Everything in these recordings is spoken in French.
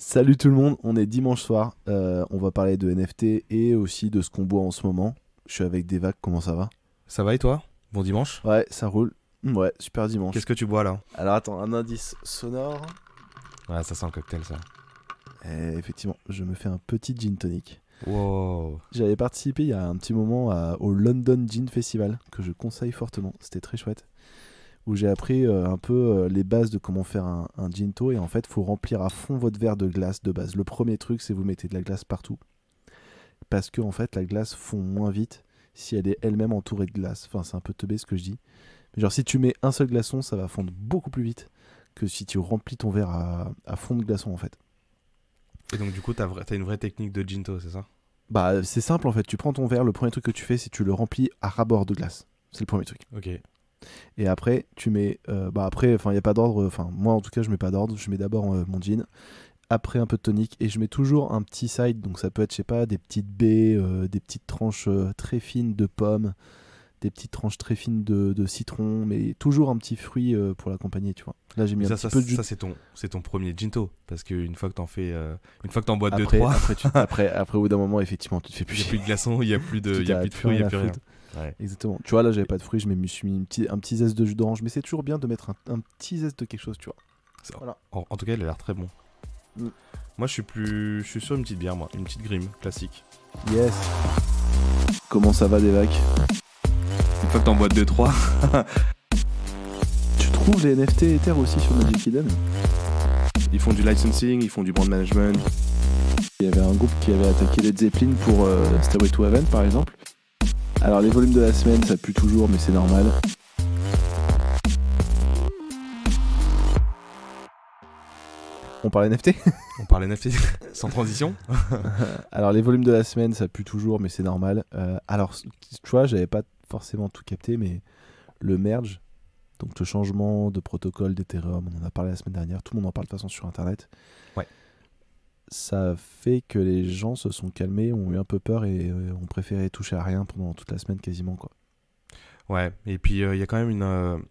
Salut tout le monde, on est dimanche soir, on va parler de NFT et aussi de ce qu'on boit en ce moment. Je suis avec Devac, comment ça va? Ça va et toi? Bon dimanche. Ouais, ça roule. Ouais, super Qu'est-ce dimanche. que tu bois là? Alors attends, un indice sonore. Ouais, ça sent le cocktail ça. Et effectivement, je me fais un petit gin tonic. Wow. J'avais participé il y a un petit moment au London Gin Festival, que je conseille fortement, c'était très chouette. Où j'ai appris un peu les bases de comment faire un ginto. Et en fait, faut remplir à fond votre verre de glace de base. Le premier truc, c'est vous mettez de la glace partout. Parce que en fait, la glace fond moins vite si elle est elle-même entourée de glace. Enfin, c'est un peu teubé ce que je dis. Mais genre, si tu mets un seul glaçon, ça va fondre beaucoup plus vite que si tu remplis ton verre à fond de glaçon en fait. Et donc du coup t'as une vraie technique de ginto, c'est ça? Bah, c'est simple en fait. Tu prends ton verre, le premier truc que tu fais, c'est que tu le remplis à ras-bord de glace. C'est le premier truc. Ok. Et après, tu mets. Bah, après, enfin, il n'y a pas d'ordre. Enfin, moi en tout cas, je mets pas d'ordre. Je mets d'abord mon gin. Après, un peu de tonic. Et je mets toujours un petit side. Donc, ça peut être, je sais pas, des petites baies, des petites tranches très fines de pommes, des petites tranches très fines de citron, mais toujours un petit fruit pour l'accompagner, tu vois. Là, j'ai mis Mais un ça, petit ça, peu de jus. ça c'est ton premier ginto. Parce qu'une fois que t'en fais. Une fois que t'en bois deux Après, trois après, au bout d'un moment, effectivement, tu te fais plus il n'y a chier. plus de glaçons, il n'y a plus de, Tu il y a t'as plus de plus fruits, il rien n'y a à plus rien. foutre. Ouais. Exactement. Tu vois, là, j'avais pas de fruits, me suis mis un petit zeste de jus d'orange, mais c'est toujours bien de mettre un petit zeste de quelque chose, tu vois. Voilà. En tout cas, il a l'air très bon. Mm. Moi, je suis sur une petite bière, moi. Une petite Grim, classique. Yes. Comment ça va, Devac? Une fois que t'en bois deux trois Tu trouves les NFT Ether aussi sur Magic Eden? ils font du licensing, ils font du brand management. Il y avait un groupe qui avait attaqué Led Zeppelin pour Stairway to Heaven, par exemple. Alors, les volumes de la semaine, ça pue toujours, mais c'est normal. On parle NFT. On parle NFT sans transition. Alors, les volumes de la semaine, ça pue toujours, mais c'est normal. Alors, tu vois, j'avais pas forcément tout capté, mais le merge, donc le changement de protocole d'Ethereum, on en a parlé la semaine dernière, tout le monde en parle de toute façon sur Internet. Ouais. Ça fait que les gens se sont calmés, ont eu un peu peur et ont préféré toucher à rien pendant toute la semaine quasiment, quoi. Ouais, et puis il y a quand même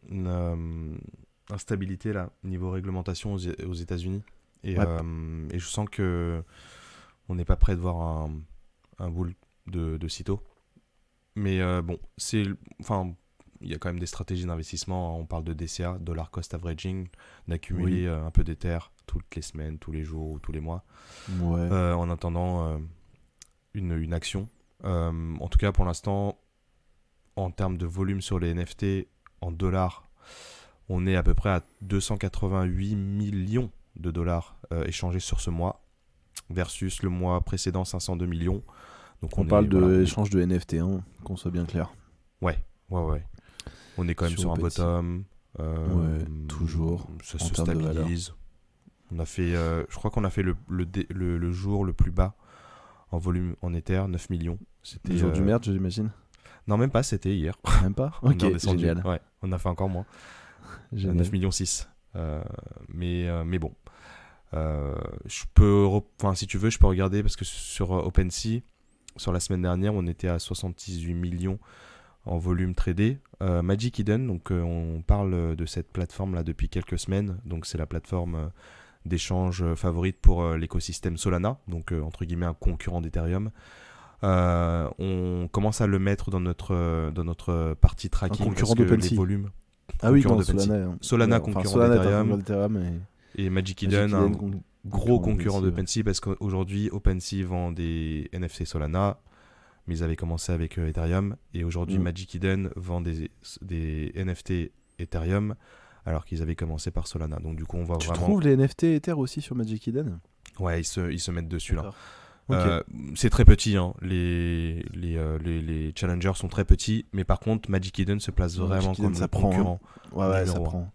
une instabilité là, niveau réglementation aux États-Unis. Ouais. Et je sens que on n'est pas prêt de voir un boule de sitôt. Mais bon, enfin, il y a quand même des stratégies d'investissement. On parle de DCA, Dollar Cost Averaging, d'accumuler Oui. un peu d'Ether toutes les semaines, tous les jours ou tous les mois, Ouais. en attendant une action. En tout cas, pour l'instant, en termes de volume sur les NFT en dollars, on est à peu près à 288 millions de dollars échangés sur ce mois versus le mois précédent 502 millions. Donc On parle est, de voilà, l'échange de NFT, hein, qu'on soit bien clair. ouais. On est quand même sur un OpenSea. bottom. Ouais, toujours, Ça en se termes de valeur. stabilise. On a fait, je crois qu'on a fait le jour le plus bas en volume en Ether, 9 millions. C'était Le jour du merge, j'imagine. Non, même pas, c'était hier. Même pas. On Ok, est redescendu. génial. Ouais, on a fait encore moins. Génial. 9 millions 6. Mais bon. Enfin, si tu veux, je peux regarder parce que sur OpenSea, sur la semaine dernière, on était à 78 millions en volume tradé. Magic Eden, donc on parle de cette plateforme là depuis quelques semaines. Donc c'est la plateforme d'échange favorite pour l'écosystème Solana, donc entre guillemets un concurrent d'Ethereum. On commence à le mettre dans notre partie tracking concurrent parce que d'OpenSea. les volumes. Ah oui, Concurrent non, d'OpenSea. Solana. Solana, Ouais, concurrent Solana est un d'Ethereum. concurrent d'Ethereum et Et Magic Magic Eden, Eden, gros concurrent d'OpenSea, d'OpenSea parce qu'aujourd'hui OpenSea vend des NFT Solana, mais ils avaient commencé avec Ethereum et aujourd'hui Mm. Magic Eden vend des NFT Ethereum alors qu'ils avaient commencé par Solana. Donc du coup on voit Tu vraiment. trouves les NFT Ether aussi sur Magic Eden? Ouais, ils se mettent dessus là. D'accord. Ok. C'est très petit, hein. Les challengers sont très petits, mais par contre Magic Eden se place Ouais, vraiment Magic Eden, comme ça le prend, hein. concurrent Ouais, ça numéro un. prend.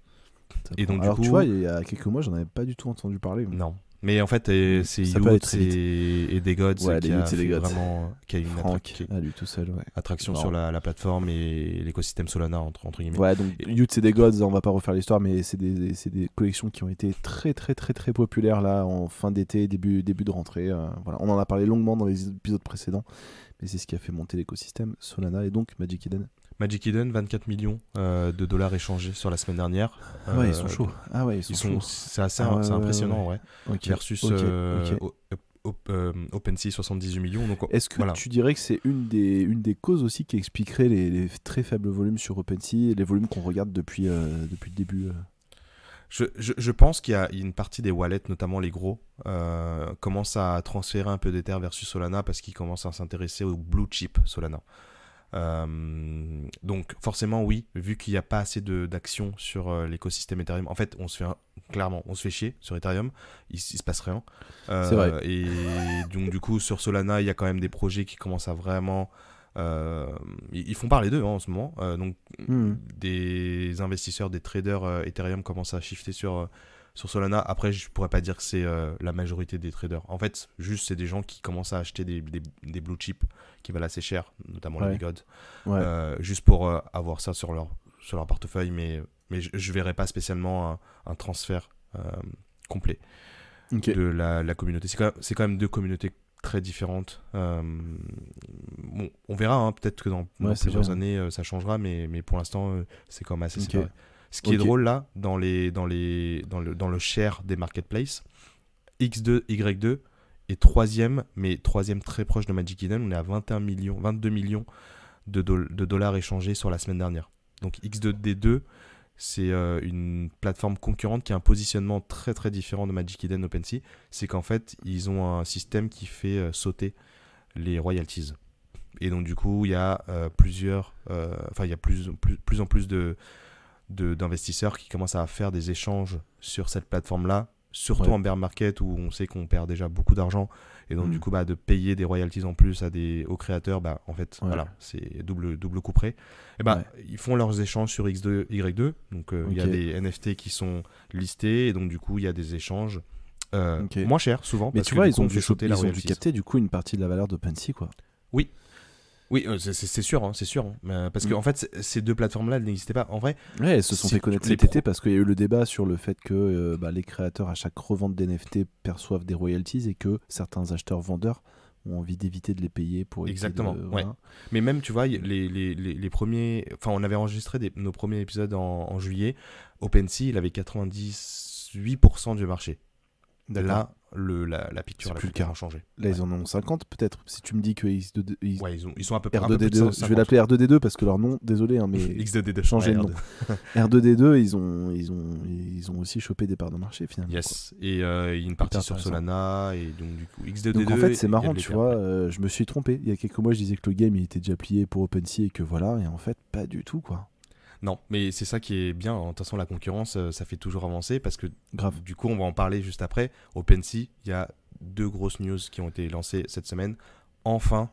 Et donc du Alors, coup, tu vois, il y a quelques mois, j'en avais pas du tout entendu parler. non. Mais en fait, c'est Ça peut aller Youth très vite. et des Gods Ouais, qui les a Youths et les fait Gods. vraiment qui a une Franck, à lui tout seul, ouais. attraction Marrant. sur la plateforme et l'écosystème Solana entre guillemets. Ouais, donc Youth c'est des gods, on va pas refaire l'histoire, mais c'est des collections qui ont été très très très très populaires là en fin d'été, début de rentrée. Voilà. On en a parlé longuement dans les épisodes précédents, mais c'est ce qui a fait monter l'écosystème Solana et donc Magic Eden. Magic Eden, 24 millions de dollars échangés sur la semaine dernière. Ouais, ils sont chauds. Ah ouais, ils sont chauds. C'est assez c'est impressionnant, ouais. Ok, Versus OpenSea, 78 millions. Donc, est-ce que tu dirais que c'est une des causes aussi qui expliquerait les très faibles volumes sur OpenSea, les volumes qu'on regarde depuis le début Je pense qu'il y a une partie des wallets, notamment les gros, commencent à transférer un peu d'Ether versus Solana parce qu'ils commencent à s'intéresser au blue chip Solana. Donc forcément oui, vu qu'il n'y a pas assez d'action sur l'écosystème Ethereum, en fait on se fait chier sur Ethereum, il se passe rien. C'est vrai. Et donc du coup sur Solana il y a quand même des projets qui commencent à vraiment ils font parler d'eux en ce moment. Donc des investisseurs, des traders Ethereum commencent à shifter sur Solana. Après, je pourrais pas dire que c'est la majorité des traders. En fait, juste c'est des gens qui commencent à acheter des blue chips qui valent assez cher, notamment les Bigods, juste pour avoir ça sur leur portefeuille. Mais je verrais pas spécialement un transfert complet de la communauté. C'est quand même deux communautés très différentes. Bon, on verra, hein, peut-être que dans plusieurs années ça changera, mais pour l'instant c'est quand même assez séparé. Ce qui est drôle là, dans le share des marketplaces, X2, Y2 est troisième, mais troisième très proche de Magic Eden. On est à 22 millions de dollars échangés sur la semaine dernière. Donc X2D2, c'est une plateforme concurrente qui a un positionnement très très différent de Magic Eden OpenSea. C'est qu'en fait, ils ont un système qui fait sauter les royalties. Et donc du coup, il y a il y a plus en plus d'investisseurs qui commencent à faire des échanges sur cette plateforme-là, surtout en bear market où on sait qu'on perd déjà beaucoup d'argent. Et donc du coup, de payer des royalties en plus aux créateurs, en fait, voilà, c'est double coup près. Et ils font leurs échanges sur X2, Y2. Donc il y a des NFT qui sont listés et donc du coup, il y a des échanges moins chers souvent. Mais parce tu vois, ils ont dû capter du coup une partie de la valeur d'OpenSea, quoi. Oui, c'est sûr, hein, c'est sûr. Hein. Parce qu'en fait, ces deux plateformes-là n'existaient pas. En vrai, elles se sont fait connaître cet été parce qu'il y a eu le débat sur le fait que les créateurs, à chaque revente d'NFT, perçoivent des royalties et que certains acheteurs-vendeurs ont envie d'éviter de les payer pour... Exactement, voilà. Mais même, tu vois, les premiers... Enfin, on avait enregistré nos premiers épisodes en juillet. OpenSea, il avait 98% du marché. Là, la picture a complètement changé. Là, ils en ont 50 peut-être. Si tu me dis que ils sont à peu près R2D2, je vais l'appeler R2D2 parce que leur nom, désolé, hein, mais X2D2 changer de nom. R2D2, ils ont aussi chopé des parts de marché finalement. Yes. Et une partie sur Solana et donc du coup X2D2. Donc en fait, c'est marrant, tu vois. Je me suis trompé. Il y a quelques mois, je disais que le game il était déjà plié pour OpenSea et que voilà, et en fait, pas du tout, quoi. Non, mais c'est ça qui est bien. De toute façon, la concurrence, ça fait toujours avancer parce que du coup, on va en parler juste après. OpenSea, il y a 2 grosses news qui ont été lancées cette semaine. Enfin,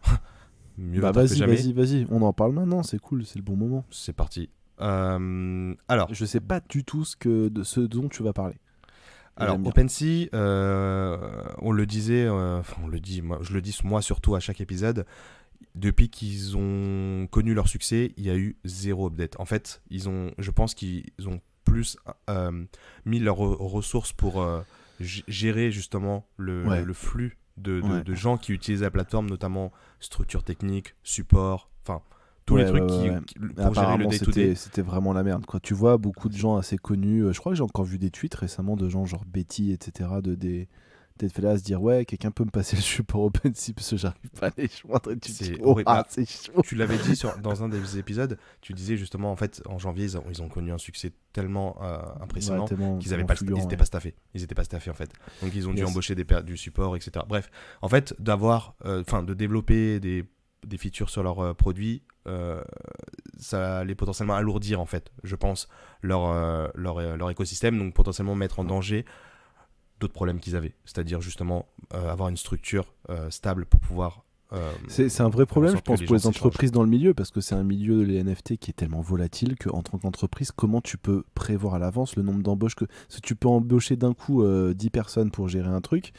mieux vaut que jamais. Vas-y, on en parle maintenant, c'est cool, c'est le bon moment. C'est parti. Alors, je sais pas du tout de ce dont tu vas parler. Alors, OpenSea, on le disait, je le dis moi surtout à chaque épisode. Depuis qu'ils ont connu leur succès, il y a eu 0 update. En fait, je pense qu'ils ont plus mis leurs ressources pour gérer justement le flux de gens qui utilisent la plateforme, notamment structure technique, support, enfin tous les trucs pour gérer le day-to-day. C'était vraiment la merde, quoi. Tu vois, beaucoup de gens assez connus. Je crois que j'ai encore vu des tweets récemment de gens genre Betty, etc. Peut-être fait là à se dire quelqu'un peut me passer le support OpenSea parce que j'arrive pas à les joindre. C'est chaud. Tu l'avais dit dans un des épisodes, tu disais justement en fait en janvier ils ont connu un succès tellement impressionnant qu'ils n'étaient pas staffés. Ils étaient pas staffés en fait. Donc ils ont dû embaucher du support, etc. Bref, en fait de développer des features sur leurs produits, ça allait potentiellement alourdir en fait, je pense, leur écosystème, donc potentiellement mettre en danger d'autres problèmes qu'ils avaient, c'est-à-dire justement avoir une structure stable pour pouvoir... c'est un vrai problème, je pense, pour les entreprises dans le milieu, parce que c'est un milieu, les NFT, qui est tellement volatile qu'en tant qu'entreprise, comment tu peux prévoir à l'avance le nombre d'embauches si tu peux embaucher d'un coup 10 personnes pour gérer un truc,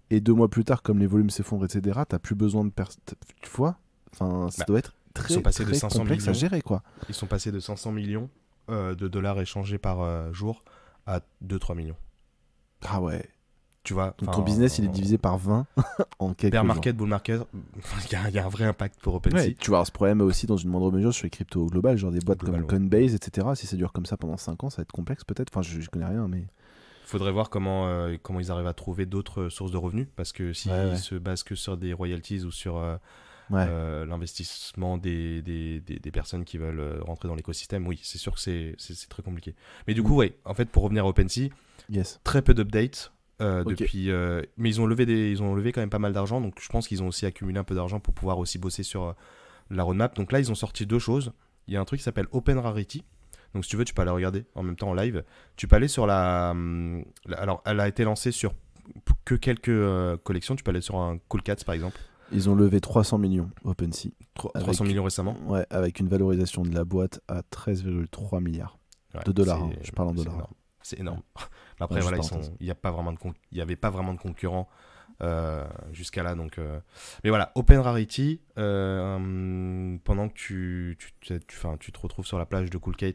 et 2 mois plus tard, comme les volumes s'effondrent, etc., t'as plus besoin de personnes... Tu vois, ça doit être très complexe à gérer, quoi. Ils sont passés de 500 millions de dollars échangés par jour à 2-3 millions. Ah ouais. Tu vois, Donc ton business, il est divisé par 20 en quelques bear jours. market, bull market, il y a un vrai impact pour OpenSea. Ouais, tu vas avoir ce problème aussi dans une moindre mesure sur les cryptos globales, genre des boîtes Global, comme Coinbase, etc. Si ça dure comme ça pendant 5 ans, ça va être complexe peut-être. Enfin, je connais rien, mais... Faudrait voir comment ils arrivent à trouver d'autres sources de revenus, parce que s'ils se basent que sur des royalties ou sur l'investissement des personnes qui veulent rentrer dans l'écosystème, oui, c'est sûr que c'est très compliqué. Mais du coup, en fait, pour revenir à OpenSea, très peu d'updates depuis, mais ils ont levé quand même pas mal d'argent, donc je pense qu'ils ont aussi accumulé un peu d'argent pour pouvoir aussi bosser sur la roadmap. Donc là, ils ont sorti 2 choses. Il y a un truc qui s'appelle Open Rarity. Donc si tu veux, tu peux aller regarder en même temps en live. Tu peux aller sur alors, elle a été lancée sur que quelques collections. Tu peux aller sur un Cool Cats par exemple. Ils ont levé 300 millions OpenSea. 300 millions récemment. Ouais, avec une valorisation de la boîte à 13,3 milliards de dollars. Je parle en dollars. C'est énorme. Après, voilà, il n'y avait pas vraiment de concurrents jusqu'à là. Donc, mais voilà, Open Rarity, pendant que tu te retrouves sur la plage de Cool Cats.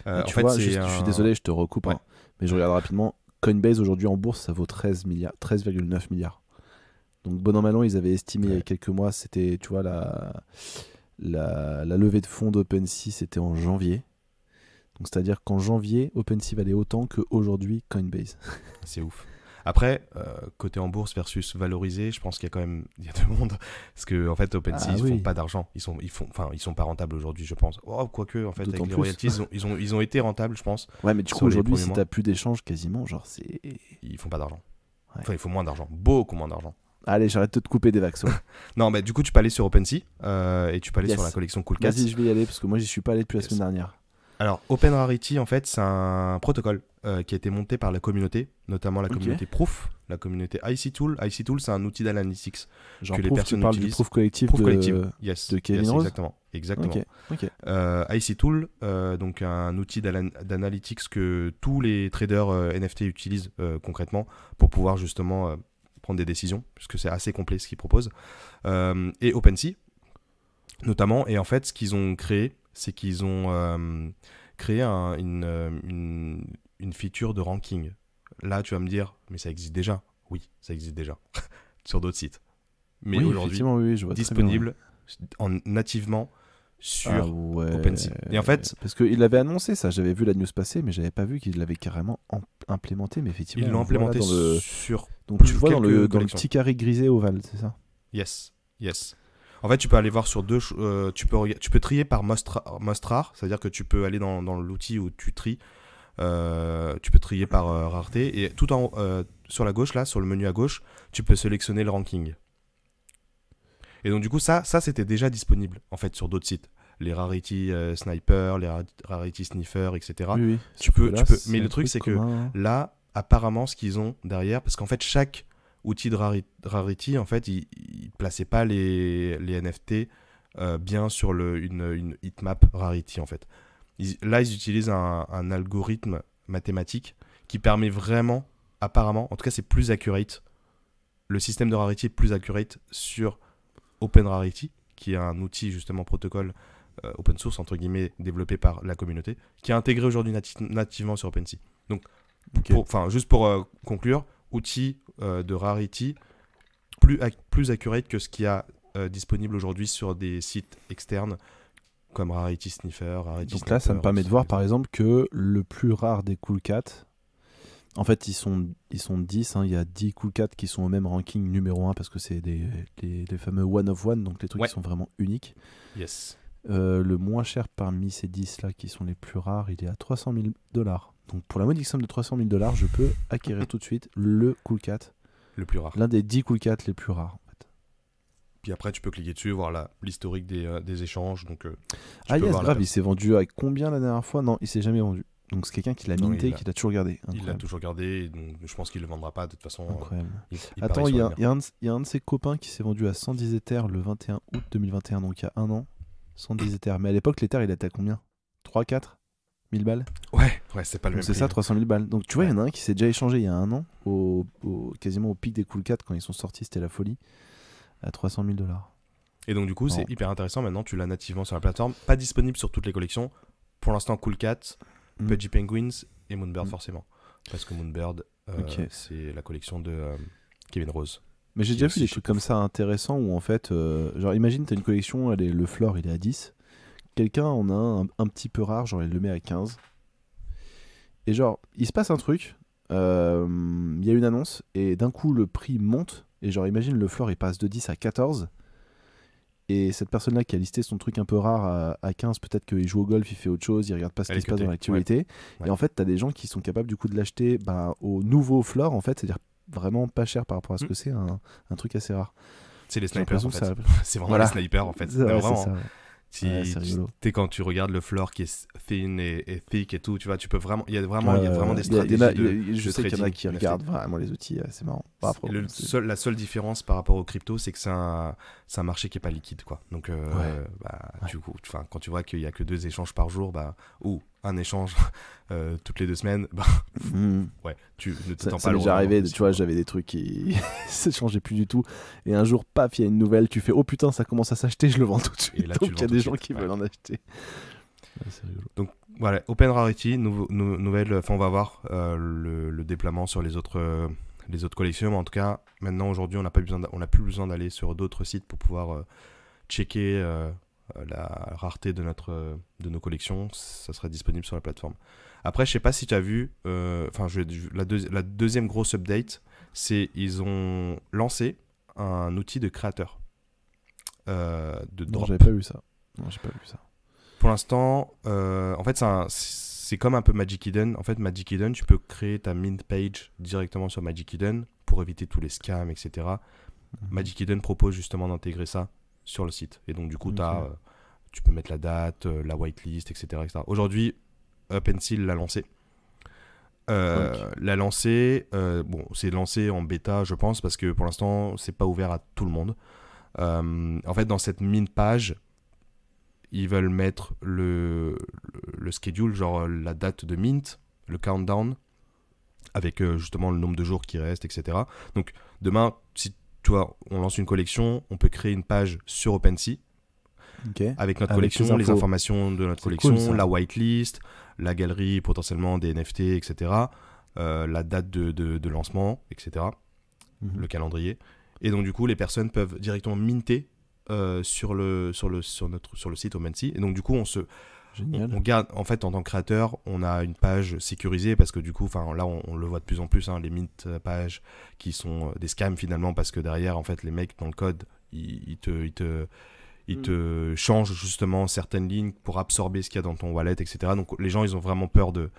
En fait, je suis désolé, je te recoupe, mais je regarde rapidement. Coinbase aujourd'hui en bourse, ça vaut 13,9 milliards. Donc bon an mal an, ils avaient estimé il y a quelques mois, c'était, tu vois, la levée de fonds d'OpenSea, c'était en janvier. Donc c'est-à-dire qu'en janvier, OpenSea valait autant qu'aujourd'hui Coinbase. C'est ouf. Après, côté en bourse versus valorisé, je pense qu'il y a deux mondes. Parce que en fait, OpenSea, ils font pas d'argent. Ils sont pas rentables aujourd'hui, je pense. Quoique, en fait, avec les royalties, ils ont été rentables, je pense. Ouais, mais du coup, aujourd'hui, si t'as plus d'échanges, quasiment, genre, c'est... Ils font pas d'argent. Ouais. Enfin, il faut moins d'argent. Beaucoup moins d'argent. Allez, j'arrête de te couper des vaxos. Non, mais du coup, tu peux aller sur OpenSea et tu peux aller sur la collection Cool Cats. Vas-y, je vais y aller parce que moi, j'y suis pas allé depuis la semaine dernière. Alors, Open Rarity, en fait, c'est un protocole qui a été monté par la communauté, notamment la communauté Proof, la communauté IC-Tool. IC-Tool, c'est un outil d'analytics genre que les personnes utilisent. Du Proof collectif de Kevin Rose. Exactement. IC-Tool, donc un outil d'analytics que tous les traders NFT utilisent concrètement pour pouvoir justement prendre des décisions, puisque c'est assez complet ce qu'ils proposent. Et OpenSea, notamment. Et en fait, ce qu'ils ont créé, c'est qu'ils ont créé une feature de ranking. Là, tu vas me dire, mais ça existe déjà. Oui, ça existe déjà sur d'autres sites. Mais aujourd'hui, je vois disponible nativement sur OpenSea. Et en fait, parce qu'il l'avait annoncé ça, j'avais vu la news passer, mais j'avais pas vu qu'il l'avait carrément implémenté. Mais effectivement, ils l'ont implémenté sur. Donc tu le vois dans le petit carré grisé ovale, c'est ça? Yes. En fait, tu peux aller voir sur deux. Tu peux trier par most rare, c'est-à-dire que tu peux aller dans l'outil où tu tries. Tu peux trier par rareté et tout sur la gauche, là, sur le menu à gauche, tu peux sélectionner le ranking. Et donc du coup, ça c'était déjà disponible en fait sur d'autres sites, les Rarity Sniper, les Rarity Sniffer, etc. Oui. Tu peux. Mais le truc c'est que là, apparemment, ce qu'ils ont derrière, parce qu'en fait chaque outil de Rarity, en fait, il plaçait pas les NFT bien sur une heatmap Rarity, en fait. Là, ils utilisent un algorithme mathématique qui permet vraiment, apparemment, en tout cas, c'est plus accurate. Le système de Rarity est plus accurate sur Open Rarity, qui est un outil, justement, protocole open source, entre guillemets, développé par la communauté, qui est intégré aujourd'hui nativement sur OpenSea. Donc, juste pour conclure, outil de Rarity plus accurate que ce qu'il y a disponible aujourd'hui sur des sites externes comme Rarity Sniffer, Rarity Donc là, ça me permet de voir par exemple que le plus rare des Cool Cats, en fait ils sont 10, il y a 10 Cool Cats qui sont au même ranking numéro 1 parce que c'est les fameux one of one, donc les trucs qui sont vraiment uniques. Yes. Le moins cher parmi ces 10 là qui sont les plus rares, il est à $300 000. Donc pour la modique somme de $300 000, je peux acquérir tout de suite le Cool Cat. Le plus rare. L'un des 10 Cool Cats les plus rares. En fait. Puis après, tu peux cliquer dessus, voir l'historique des échanges. Donc, grave, il s'est vendu à combien la dernière fois? Non, il s'est jamais vendu. Donc c'est quelqu'un qui l'a minté, qui l'a toujours gardé. Il l'a toujours gardé, donc je pense qu'il ne le vendra pas de toute façon. Incroyable. Attends, il y a un de ses copains qui s'est vendu à 110 Ethers le 21 août 2021, donc il y a un an. 110 Ethers. Mais à l'époque, l'Ether, il était à combien? 3, 4 1000 balles? Ouais, c'est pas le même. C'est ça, 300 000 balles. Donc tu vois, il y en a un qui s'est déjà échangé il y a un an, quasiment au pic des Cool Cats, quand ils sont sortis, c'était la folie, à $300 000. Et donc du coup, c'est hyper intéressant. Maintenant, tu l'as nativement sur la plateforme. Pas disponible sur toutes les collections. Pour l'instant, Cool Cat, Pudgy Penguins et Moonbird forcément. Parce que Moonbird, Ok. C'est la collection de Kevin Rose. Mais j'ai Qui déjà est vu aussi des chez trucs comme ça intéressants où en fait, genre imagine t'as une collection, le floor il est à 10, quelqu'un en a un petit peu rare, genre il le met à 15, et genre il se passe un truc, il y a une annonce, et d'un coup le prix monte, et genre imagine le floor il passe de 10 à 14, et cette personne-là qui a listé son truc un peu rare à 15, peut-être qu'il joue au golf, il fait autre chose, il regarde pas ce Elle qui est se passe dans cutée, l'actualité, ouais. et en fait t'as des gens qui sont capables du coup de l'acheter au nouveau floor, en fait, c'est-à-dire vraiment pas cher par rapport à ce que c'est, un truc assez rare. C'est les J'ai snipers l'impression en que fait. ça... C'est vraiment Voilà. les snipers en fait. Ouais, Mais c'est vraiment, ça. hein. Ouais, c'est rigolo. Quand tu regardes le floor qui est thin et thick et tout, tu vois, tu peux vraiment. Il y a vraiment des il y a- stratégies je de sais qu'il y en a trading qui NFT. regardent vraiment les outils, c'est marrant. Bah, après, La seule différence par rapport au crypto, c'est que c'est un marché qui est pas liquide, quoi. Donc, Ouais. du coup, quand tu vois qu'il y a que 2 échanges par jour, ou un échange toutes les 2 semaines, ouais, tu ne t'attends ça pas m'est déjà loin, arrivé, sinon, tu vois, j'avais des trucs qui se changeaient plus du tout. Et un jour, paf, il y a une nouvelle, tu fais oh putain, ça commence à s'acheter, je le vends tout de suite. Et là, tu Donc le il y a vends tout des de gens suite, qui ouais. veulent en acheter. Ouais, c'est rigolo. Donc voilà, Open Rarity, nouvelle. Enfin, on va voir le déploiement sur les autres collections. Mais en tout cas, maintenant, aujourd'hui, on n'a plus besoin d'aller sur d'autres sites pour pouvoir checker la rareté de nos collections. Ça sera disponible sur la plateforme. Après, je sais pas si tu as vu, la deuxième grosse update, c'est ils ont lancé un outil de créateur de Non, drop. j'avais pas vu ça. Non, j'ai pas vu ça. Pour l'instant, en fait, c'est comme un peu Magic Eden. En fait, Magic Eden, tu peux créer ta mint page directement sur Magic Eden pour éviter tous les scams, etc. Magic Eden propose justement d'intégrer ça sur le site. Et donc, du coup, Ok. tu peux mettre la date, la whitelist, etc. Aujourd'hui, OpenSea l'a lancé. L'a lancé, c'est lancé en bêta, je pense, parce que pour l'instant, c'est pas ouvert à tout le monde. En fait, dans cette mint page, ils veulent mettre le schedule, genre la date de mint, le countdown, avec justement le nombre de jours qui restent, etc. Donc demain, si tu vois, on lance une collection, on peut créer une page sur OpenSea avec notre collection, les informations de notre collection, cool, la whitelist, la galerie potentiellement des NFT, etc. La date de lancement, etc. Le calendrier. Et donc du coup, les personnes peuvent directement minter sur le site OpenSea. Et donc du coup, on garde, en fait, en tant que créateur, on a une page sécurisée parce que du coup, là, on le voit de plus en plus, les mint pages qui sont des scams finalement, parce que derrière, en fait, les mecs dans le code, ils te changent justement certaines lignes pour absorber ce qu'il y a dans ton wallet, etc. Donc les gens, ils ont vraiment peur de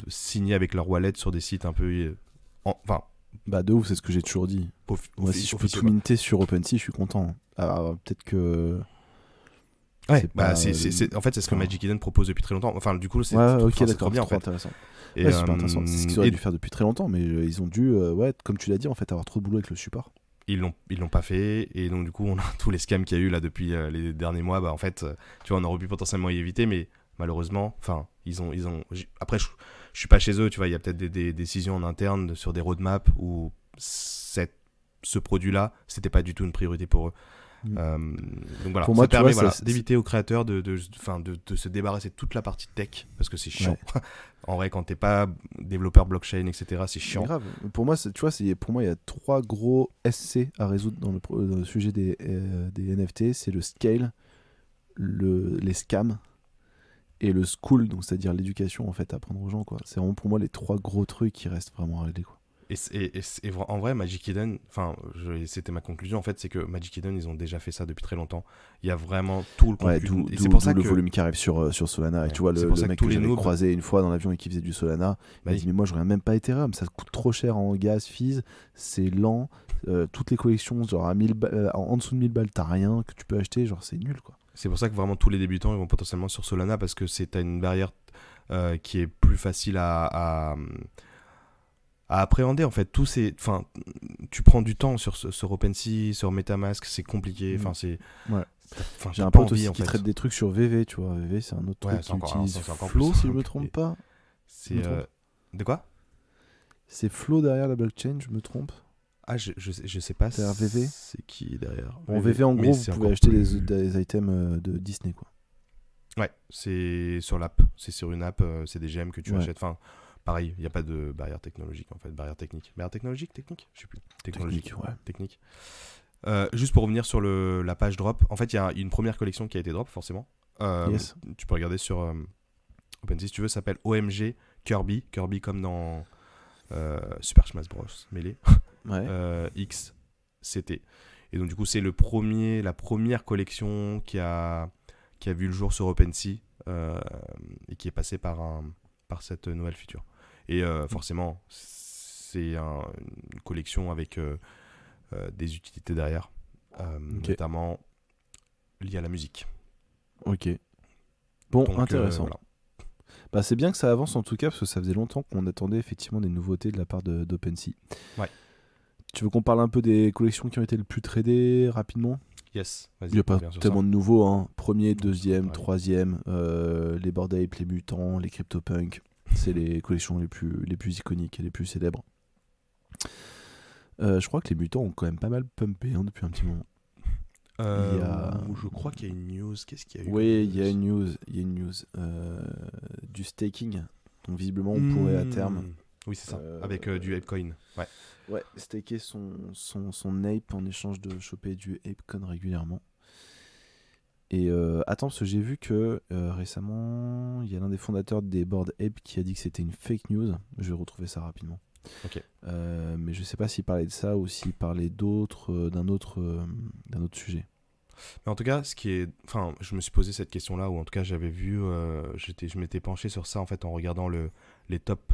signer avec leur wallet sur des sites un peu... Bah de ouf, c'est ce que j'ai toujours dit. Moi, si je peux tout minter sur OpenSea, je suis content. Alors peut-être que... Ouais, en fait, c'est ce que Magic Eden propose depuis très longtemps. Enfin, du coup, c'est d'accord, bien, en fait. Intéressant. C'est super intéressant. C'est ce qu'ils auraient dû faire depuis très longtemps, mais ils ont dû, comme tu l'as dit, en fait, avoir trop de boulot avec le support. Ils l'ont pas fait, et donc du coup, on a tous les scams qu'il y a eu là depuis les derniers mois. En fait, tu vois, on aurait pu potentiellement y éviter, mais malheureusement, ils ont. Après, je suis pas chez eux, tu vois, il y a peut-être des décisions en interne sur des roadmaps où ce produit-là, c'était pas du tout une priorité pour eux. Donc voilà, pour moi, ça permet d'éviter aux créateurs de se débarrasser de toute la partie tech, parce que c'est chiant. Ouais. En vrai, quand t'es pas développeur blockchain, etc., c'est chiant. Grave. Pour moi, pour moi, il y a 3 gros SC à résoudre dans le sujet des NFT. C'est le scale, les scams et le school, donc c'est-à-dire l'éducation, en fait, à apprendre aux gens, quoi. C'est vraiment pour moi les 3 gros trucs qui restent vraiment à régler, quoi. Et en vrai, Magic Eden, c'était ma conclusion, en fait, c'est que Magic Eden, ils ont déjà fait ça depuis très longtemps. Il y a vraiment tout le contenu. Et c'est pour ça que le volume qui arrive sur Solana. Ouais, et tu vois, le mec que j'avais croisé une fois dans l'avion et qui faisait du Solana, il m'a dit, mais moi, je regarde même pas Ethereum, ça coûte trop cher en gaz, fees, c'est lent, toutes les collections, genre en dessous de 1000 balles, t'as rien que tu peux acheter, genre c'est nul, quoi. C'est pour ça que vraiment tous les débutants, ils vont potentiellement sur Solana, parce que t'as une barrière qui est plus facile à appréhender, en fait. Tu prends du temps sur OpenSea, sur MetaMask, c'est compliqué. J'ai un pote aussi qui traite des trucs sur VV, tu vois. VV, c'est un autre truc qui utilise Flow, si je me trompe pas. De quoi? C'est Flow derrière la blockchain, je me trompe. Ah, je sais pas. Derrière VV. C'est qui derrière? Bon, VV, en gros, vous pouvez acheter des items de Disney, quoi. Ouais, c'est sur l'app. C'est sur une app, c'est des gemmes que tu achètes. Enfin, pareil, il n'y a pas de barrière technologique en fait, barrière technique. Barrière technologique, technique? Je sais plus. Technologique, Technique, ouais. technique. Juste pour revenir sur la page drop, en fait il y a une première collection qui a été drop forcément. Yes. Tu peux regarder sur OpenSea si tu veux, ça s'appelle OMG Kirby, Kirby comme dans Super Smash Bros. Melee, Ouais. XCT. Et donc du coup c'est la première collection qui a vu le jour sur OpenSea et qui est passée par cette nouvelle feature. Et forcément c'est une collection avec des utilités derrière, notamment liées à la musique. Ok. Bon, Donc, intéressant. voilà. Bah, c'est bien que ça avance en tout cas, parce que ça faisait longtemps qu'on attendait effectivement des nouveautés de la part d'OpenSea. Ouais. Tu veux qu'on parle un peu des collections qui ont été le plus tradées rapidement? Yes, vas-y. Il n'y a pas tellement de nouveaux, hein. Premier, deuxième, pareil. troisième, les Bored Ape, les Mutants, les CryptoPunk. C'est les collections les plus iconiques et les plus célèbres. Je crois que les Mutants ont quand même pas mal pumpé depuis un petit moment. Je crois qu'il y a une news. Qu'est-ce qu'il y a eu? Oui, il y a une news du staking. Donc visiblement on pourrait à terme. Oui, c'est ça. Avec du Apecoin. Ouais. Ouais, staker son ape en échange de choper du Apecoin régulièrement. Et attends, parce que j'ai vu que récemment, il y a l'un des fondateurs des Bored Ape qui a dit que c'était une fake news. Je vais retrouver ça rapidement. Ok. Mais je sais pas s'il parlait de ça ou s'il parlait d'un autre sujet. Mais en tout cas, je me suis posé cette question-là, ou en tout cas, j'avais vu, je m'étais penché sur ça en fait en regardant les top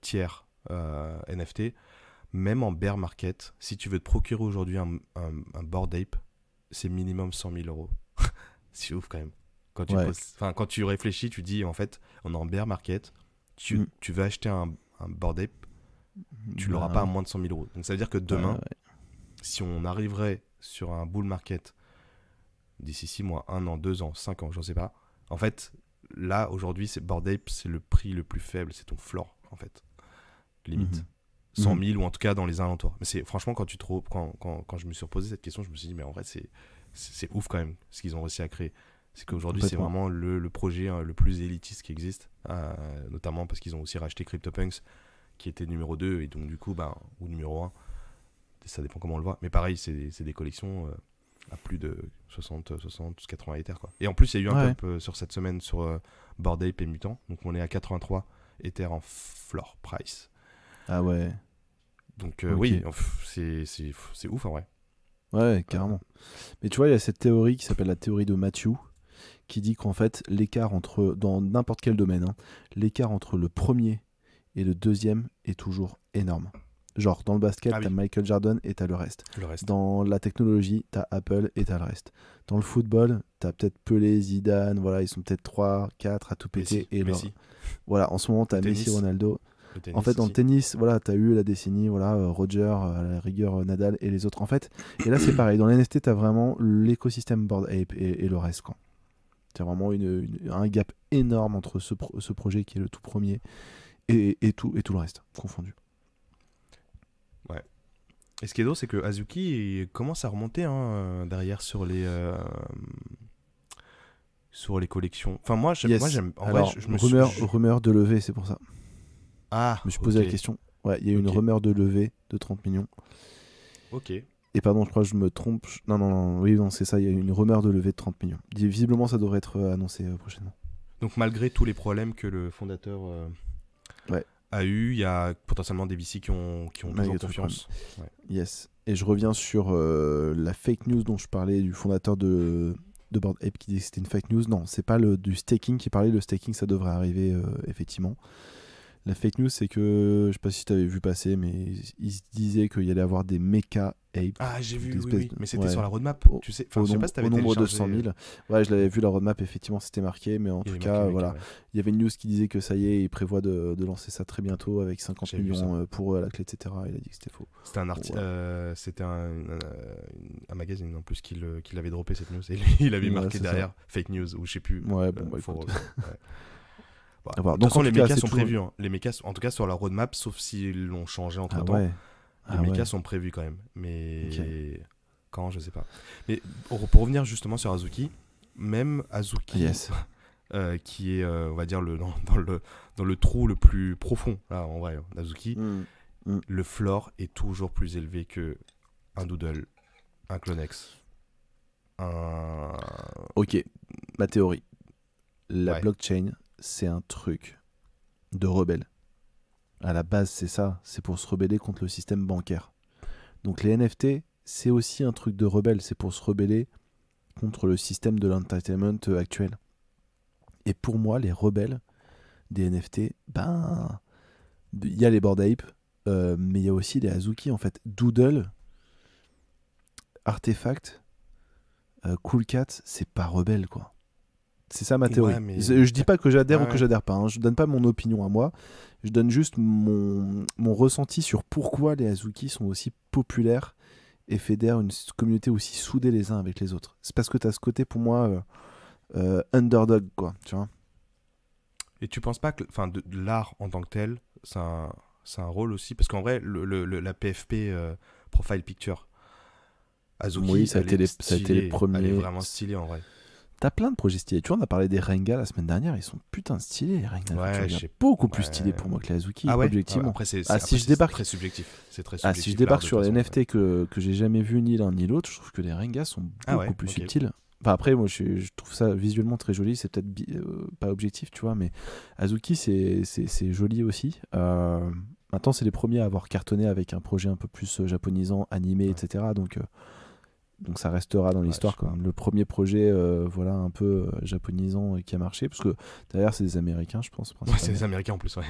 tiers NFT. Même en bear market, si tu veux te procurer aujourd'hui un Bored Ape, c'est minimum 100 000 euros. C'est ouf quand même. Quand tu réfléchis, tu dis en fait, on est en bear market, tu veux acheter un Bored Ape, tu l'auras pas à moins de 100 000 euros. Donc ça veut dire que demain, si on arriverait sur un bull market d'ici 6 mois, 1 an, 2 ans, 5 ans, je ne sais pas, en fait, là aujourd'hui, Bored Ape, c'est le prix le plus faible, c'est ton floor en fait, limite. 100 000 ou en tout cas dans les alentours. Mais c'est franchement quand je me suis reposé cette question, je me suis dit mais en vrai c'est ouf quand même ce qu'ils ont réussi à créer. C'est qu'aujourd'hui c'est vraiment le projet le plus élitiste qui existe, notamment parce qu'ils ont aussi racheté CryptoPunks qui était numéro 2 et donc du coup ou numéro 1, ça dépend comment on le voit. Mais pareil c'est des collections à plus de 60, 80 Ethers quoi. Et en plus il y a eu un pump sur cette semaine sur Bored Ape et Mutant, donc on est à 83 Ethers en floor price. Ah ouais. Donc oui, c'est ouf en vrai. Ouais, carrément. Mais tu vois, il y a cette théorie qui s'appelle la théorie de Matthew, qui dit qu'en fait, dans n'importe quel domaine, l'écart entre le premier et le deuxième est toujours énorme. Genre, dans le basket, t'as Michael Jordan et t'as le reste. Dans la technologie, t'as Apple et t'as le reste. Dans le football, t'as peut-être Pelé, Zidane, voilà, ils sont peut-être 3, 4 à tout péter. Messi. Voilà, en ce moment, t'as Messi, Ronaldo. En fait, dans le tennis, voilà, t'as eu la décennie, voilà, Roger, à la rigueur, Nadal et les autres. En fait, et là, c'est pareil. Dans les NFT, t'as vraiment l'écosystème Bored Ape et le reste, quoi. T'as vraiment un gap énorme entre ce projet qui est le tout premier et tout le reste, confondu. Ouais. Et ce qui est drôle, c'est que Azuki commence à remonter derrière sur les collections. Enfin, moi, j'aime. En alors, vrai, rumeur de levée, c'est pour ça. Ah, je me suis posé la question. Ouais, il y a eu une rumeur de levée de 30 millions. Ok. Et pardon, je crois que je me trompe. Non, oui, non, c'est ça, il y a eu une rumeur de levée de 30 millions. Visiblement, ça devrait être annoncé prochainement. Donc, malgré tous les problèmes que le fondateur a eu, il y a potentiellement des VC qui ont toujours confiance. Ouais. Yes. Et je reviens sur la fake news dont je parlais du fondateur de Bored Ape qui disait que c'était une fake news. Non, c'est pas du staking qui parlait. Le staking, ça devrait arriver effectivement. La fake news, c'est que, je sais pas si tu avais vu passer, mais il se disait qu'il y allait avoir des mecha apes. Ah, j'ai vu, oui. Mais c'était sur la roadmap, tu sais. Enfin, je sais pas si t'avais téléchargé. Au nombre de 100 000. Ouais, je l'avais vu, la roadmap, effectivement, c'était marqué, mais en tout cas, voilà. Il y avait une news qui disait que ça y est, il prévoit de lancer ça très bientôt avec 50 millions pour la clé, etc. Il a dit que c'était faux. C'était un article, c'était un magazine en plus qui avait droppé cette news. Et lui, il avait marqué derrière ça. Fake news, ou je sais plus. Ouais, bon, bah écoute. De toute façon, les mechas sont prévus. Les mechas, en tout cas sur la roadmap, sauf s'ils l'ont changé entre temps. Les mechas sont prévus quand même. Mais quand, je sais pas. Mais pour revenir justement sur Azuki, même Azuki, qui est, on va dire, dans le trou le plus profond, là, en vrai, d'Azuki, le floor est toujours plus élevé que un Doodle, un Clonex, un... Ok, ma théorie. La Ouais. blockchain, c'est un truc de rebelle. À la base, c'est ça. C'est pour se rebeller contre le système bancaire. Donc les NFT, c'est aussi un truc de rebelle. C'est pour se rebeller contre le système de l'entertainment actuel. Et pour moi, les rebelles des NFT, ben, il y a les Bored Ape, mais il y a aussi les Azuki, en fait. Doodle, Artefact, Cool Cat, c'est pas rebelle, quoi. C'est ça ma théorie. Ouais, mais... Je dis pas que j'adhère Ouais, ou que ouais. j'adhère pas. Hein. Je donne pas mon opinion à moi. Je donne juste mon ressenti sur pourquoi les Azuki sont aussi populaires et fédèrent une communauté aussi soudée les uns avec les autres. C'est parce que tu as ce côté, pour moi, underdog, quoi. Tu vois. Et tu penses pas que de l'art en tant que tel, c'est un rôle aussi? Parce qu'en vrai, la PFP, Profile Picture, Azuki, Oui, ça a elle été est ça a été les stylée. Elle est premiers. vraiment stylée en vrai. T'as plein de projets stylés. Tu vois, on a parlé des Renga la semaine dernière. Ils sont putain stylés, les Renga. Ouais, Tu je sais. beaucoup plus Ouais. stylés pour moi que les Azuki, Ah ouais? objectivement. Après, Ah, si je débarque- très subjectif. C'est très Ah, subjectif. si je l'art, débarque de sur toute les façon, NFT que j'ai jamais vu ni l'un ni l'autre, je trouve que les Renga sont Ah beaucoup ouais, plus ok. subtils. Enfin, après, moi, je trouve ça visuellement très joli. C'est peut-être pas objectif, tu vois, mais Azuki, c'est joli aussi. Maintenant, c'est les premiers à avoir cartonné avec un projet un peu plus japonisant, animé, Ouais. etc. Donc ça restera dans Ouais, l'histoire je sais pas. comme le premier projet voilà, un peu japonisant qui a marché. Parce que derrière, c'est des Américains, je pense. Ouais, c'est principalement. des Américains en plus, ouais.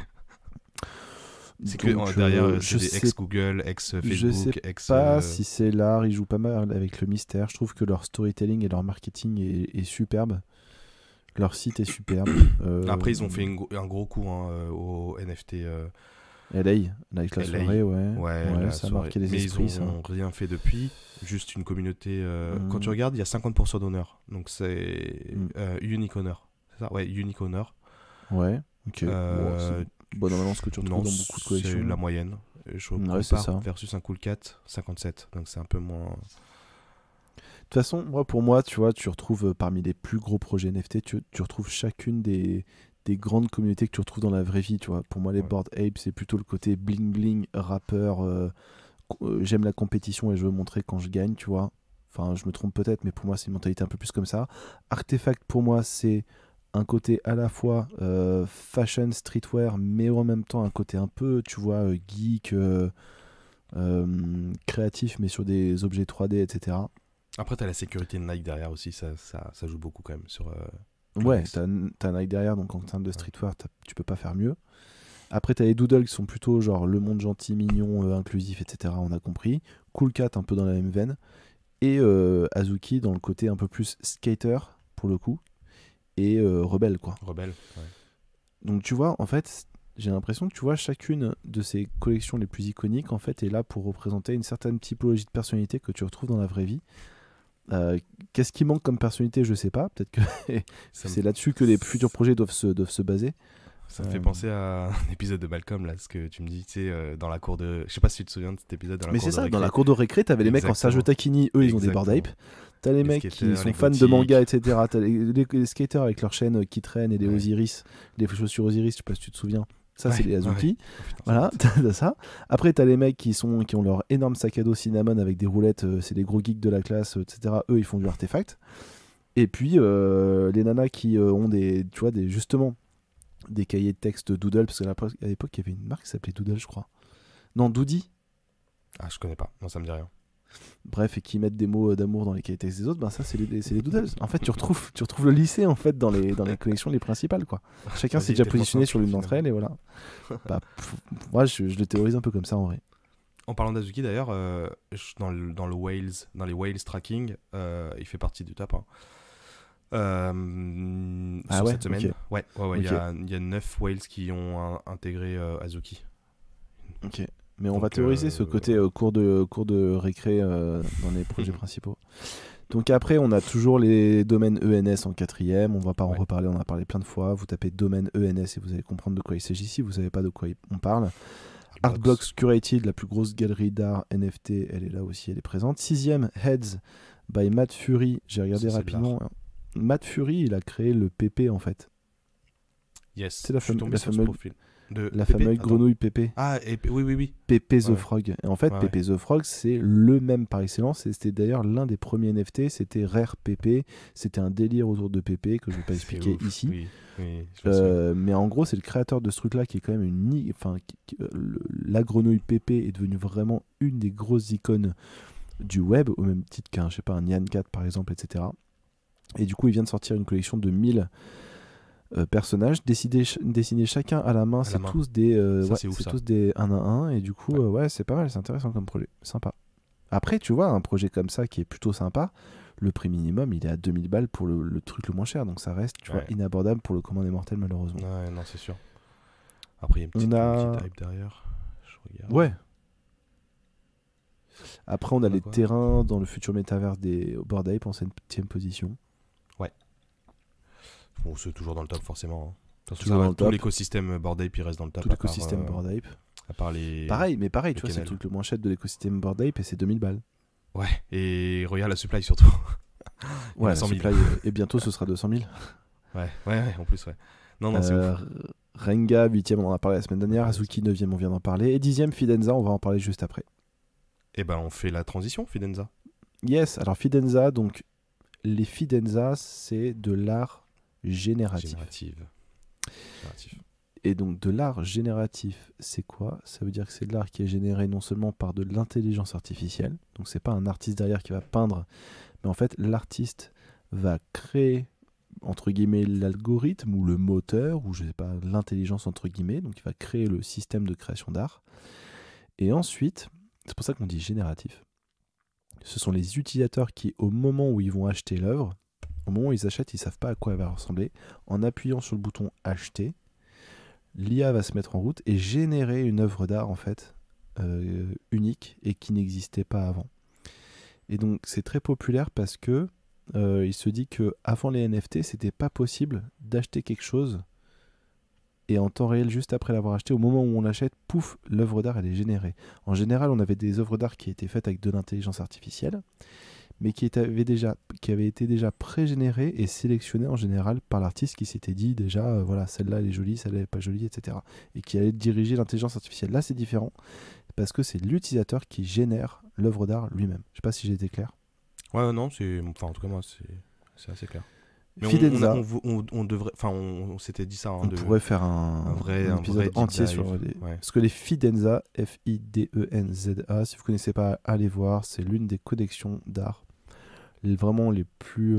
C'est Donc, que derrière, je c'est des sais ex-Google, je sais ex-Facebook, ex... pas si c'est l'art, ils jouent pas mal avec le mystère. Je trouve que leur storytelling et leur marketing est superbe. Leur site est superbe. Après, ils ont fait un gros coup au NFT. LA, avec la LA. soirée, ouais. Ouais, la ça a soirée. marqué les Mais esprits, ils ça. ont rien fait depuis. Juste une communauté. Quand tu Mm. regardes, il y a 50% d'honneur. Donc c'est Unique Honor. C'est ça? Ouais, Unique Honor. Ouais, ok. Bon, Euh, c'est normalement ce que tu retrouves non, dans beaucoup de c'est collections. la moyenne. Je Ouais, c'est compare ça. versus un Cool Cat, 57. Donc c'est un peu moins. De toute façon, pour moi, tu vois, tu retrouves parmi les plus gros projets NFT, tu retrouves chacune des grandes communautés que tu retrouves dans la vraie vie, tu vois. Pour moi, les Ouais. Bored Ape, c'est plutôt le côté bling bling, rappeur, j'aime la compétition et je veux montrer quand je gagne, tu vois. Enfin, je me trompe peut-être, mais pour moi, c'est une mentalité un peu plus comme ça. Artefact, pour moi, c'est un côté à la fois fashion, streetwear, mais en même temps un côté un peu, tu vois, geek, créatif, mais sur des objets 3D, etc. Après, t'as la sécurité de Nike derrière aussi. Ça joue beaucoup quand même sur. Ouais, Clonex. t'as Nike derrière, donc en termes de streetwear, tu peux pas faire mieux. Après, t'as les doodles qui sont plutôt genre le monde gentil, mignon, inclusif, etc. On a compris. Cool Cat, un peu dans la même veine. Et Azuki dans le côté un peu plus skater, pour le coup. Et rebelle, quoi. Rebelle. Ouais. Donc tu vois, en fait, j'ai l'impression que tu vois, chacune de ces collections les plus iconiques, en fait, est là pour représenter une certaine typologie de personnalité que tu retrouves dans la vraie vie. Qu'est-ce qui manque comme personnalité, je sais pas. Peut-être que Ça me- c'est là-dessus que les futurs projets doivent se baser. Ça me fait penser à un épisode de Malcolm, là, ce que tu me dis, tu sais, dans la cour de. Je sais pas si tu te souviens de cet épisode dans la Mais cour c'est de ça, récré. dans la cour de récré, t'avais les mecs en Exactement. Serge Tacchini, eux ils ont des Bored Ape. T'as les Les mecs qui skateurs, sont les fans de gothiques. manga, etc. T'as les skaters avec leurs chaînes qui traînent et les Ouais. Osiris, les chaussures Osiris, je sais pas si tu te souviens. Ça, Ouais, c'est les Azuki. ouais. Oh, putain, Voilà, c'est- t'as ça. Après, t'as les mecs qui ont leur énorme sac à dos cinnamon avec des roulettes, c'est les gros geeks de la classe, etc. Eux, ils font du artefact. Et puis, les nanas qui ont tu vois, justement, des cahiers de texte Doodle, parce qu'à l'époque, il y avait une marque qui s'appelait Doodle, je crois. Non, Doody. Ah, je connais pas. Non, ça me dit rien. Bref, et qui mettent des mots d'amour dans les cahiers de texte des autres, ben ça, c'est les Doodles. En fait, tu retrouves le lycée, en fait, dans les collections les principales, quoi. Chacun Vas-y, s'est déjà tellement positionné simple, sur l'une d'entre elles, et voilà. Bah, moi, je le théorise un peu comme ça, en vrai. En parlant d'Azuki d'ailleurs, dans les Whales tracking, il fait partie du top. Hein. Sur ouais, cette semaine, ok. ouais, Ok. il y a 9 Whales qui ont intégré Azuki. Ok. Mais on va Donc, théoriser ce côté cours de récré dans les projets principaux. Donc après, on a toujours les domaines ENS en quatrième. On va pas en Ouais. reparler, on en a parlé plein de fois. Vous tapez domaine ENS et vous allez comprendre de quoi il s'agit. Si vous savez pas de quoi on parle. Artblocks Curated, la plus grosse galerie d'art NFT, elle est là aussi, elle est présente. Sixième, Heads by Matt Fury. J'ai regardé Ça, c'est de rapidement. Matt Fury, il a créé le PP en fait. Yes, C'est la je suis tombé la sur ce fameuse- profil. De La Pépé. fameuse Attends. grenouille Pépé. Ah, oui, oui, oui. Pépé the Ouais. Frog. Et en fait, Ouais, Pépé the Frog, c'est le même par excellence. Et c'était d'ailleurs l'un des premiers NFT. C'était Rare Pépé. C'était un délire autour de Pépé que je vais pas C'est expliquer ouf. ici. Oui, oui, je me souviens. Mais en gros, c'est le créateur de ce truc-là qui est quand même enfin, la grenouille Pépé est devenue vraiment une des grosses icônes du web, au même titre qu'un, je sais pas, un Nyan Cat par exemple, etc. Et du coup, il vient de sortir une collection de 1000 personnages dessinés chacun à la main. À la C'est main. tous des, Ça, c'est ouf, c'est ça. tous des 1 à 1. Et du coup, Ouais. ouais, c'est pas mal, c'est intéressant comme projet. Sympa. Après, tu vois, un projet comme ça qui est plutôt sympa, le prix minimum, il est à 2000 balles pour le truc le moins cher. Donc ça reste, tu vois, Ouais. inabordable pour le commun des mortels, malheureusement. Ouais, non, c'est sûr. Après, il y a une On a- petite hype derrière. Je regarde. Ouais. Après, on a On a les quoi terrains dans le futur métaverse des Bored Ape en 7ème position. Bon, c'est toujours dans le top, forcément. Hein. De toute façon, Toujours ça va, dans le tout top. l'écosystème Bored Ape, il reste dans le top. Tout l'écosystème Bored Ape. À part les. Pareil, le tu vois, c'est le Kennel. truc le moins cher de l'écosystème Bored Ape et c'est 2000 balles. Ouais, et regarde la supply surtout. Il y en a Ouais, 100 000. supply, et bientôt ce sera 200 000. Ouais, en plus, ouais. Non, c'est ouf. Renga, 8ème, on en a parlé la semaine dernière. Ouais, Azuki, 9ème, on vient d'en parler. Et 10ème, Fidenza, on va en parler juste après. Et ben, on fait la transition, Fidenza. Yes, alors Fidenza, donc les Fidenza, c'est de l'art génératif. Génératif. Et donc de l'art génératif, c'est quoi? Ça veut dire que c'est de l'art qui est généré non seulement par de l'intelligence artificielle, donc c'est pas un artiste derrière qui va peindre, mais en fait l'artiste va créer entre guillemets l'algorithme ou le moteur ou je sais pas l'intelligence entre guillemets, donc il va créer le système de création d'art. Et ensuite, c'est pour ça qu'on dit génératif. Ce sont les utilisateurs qui, au moment où ils vont acheter l'œuvre, au moment où ils achètent, ils savent pas à quoi elle va ressembler. En appuyant sur le bouton acheter, l'IA va se mettre en route et générer une œuvre d'art en fait unique et qui n'existait pas avant. Et donc c'est très populaire parce que il se dit que avant les NFT, c'était pas possible d'acheter quelque chose et en temps réel, juste après l'avoir acheté, au moment où on l'achète, pouf, l'œuvre d'art elle est générée. En général, on avait des œuvres d'art qui étaient faites avec de l'intelligence artificielle, mais qui avaient été déjà pré-générées et sélectionnées en général par l'artiste qui s'était dit déjà, voilà, celle-là elle est jolie, celle-là elle est pas jolie, etc. Et qui allait diriger l'intelligence artificielle. Là, c'est différent parce que c'est l'utilisateur qui génère l'œuvre d'art lui-même. Je sais pas si j'ai été clair. Ouais, non, enfin, en tout cas, moi, c'est assez clair. Mais Fidenza, on devrait. Enfin, on s'était dit ça. Hein, on pourrait faire un épisode deep entier dive. sur les... Ouais. Parce que les Fidenza, Fidenza, si vous connaissez pas, allez voir, c'est l'une des collections d'art vraiment les plus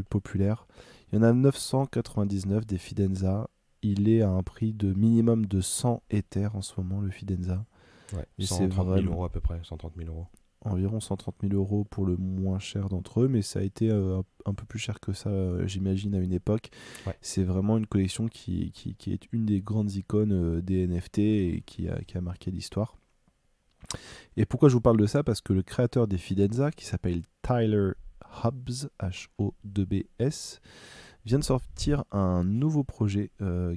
populaires. Il y en a 999 des Fidenza. Il est à un prix de minimum de 100 Ethers en ce moment, le Fidenza. Ouais, Et 130 000 vraiment euros à peu près, 130 000 euros. environ 130 000 euros pour le moins cher d'entre eux, mais ça a été un peu plus cher que ça, j'imagine, à une époque. Ouais. C'est vraiment une collection qui est une des grandes icônes des NFT et qui a marqué l'histoire. Et pourquoi je vous parle de ça? Parce que le créateur des Fidenza, qui s'appelle Tyler Hobbs, H-O-B-S, vient de sortir un nouveau projet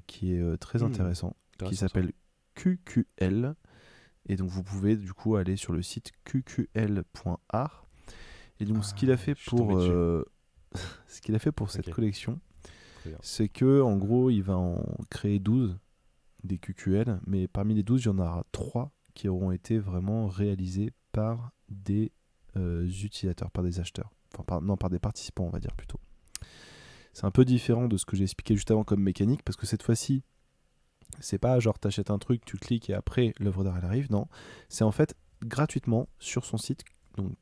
qui est très intéressant, qui s'appelle QQL. Et donc vous pouvez du coup aller sur le site qql.art. Et donc ce qu'il a fait pour cette collection, c'est que en gros il va en créer 12 des QQL, mais parmi les 12 il y en aura 3 qui auront été vraiment réalisés par des utilisateurs, par des acheteurs, par des participants on va dire plutôt. C'est un peu différent de ce que j'ai expliqué juste avant comme mécanique, parce que cette fois-ci c'est pas genre t'achètes un truc, tu cliques et après l'œuvre d'art elle arrive, non. C'est en fait gratuitement sur son site, donc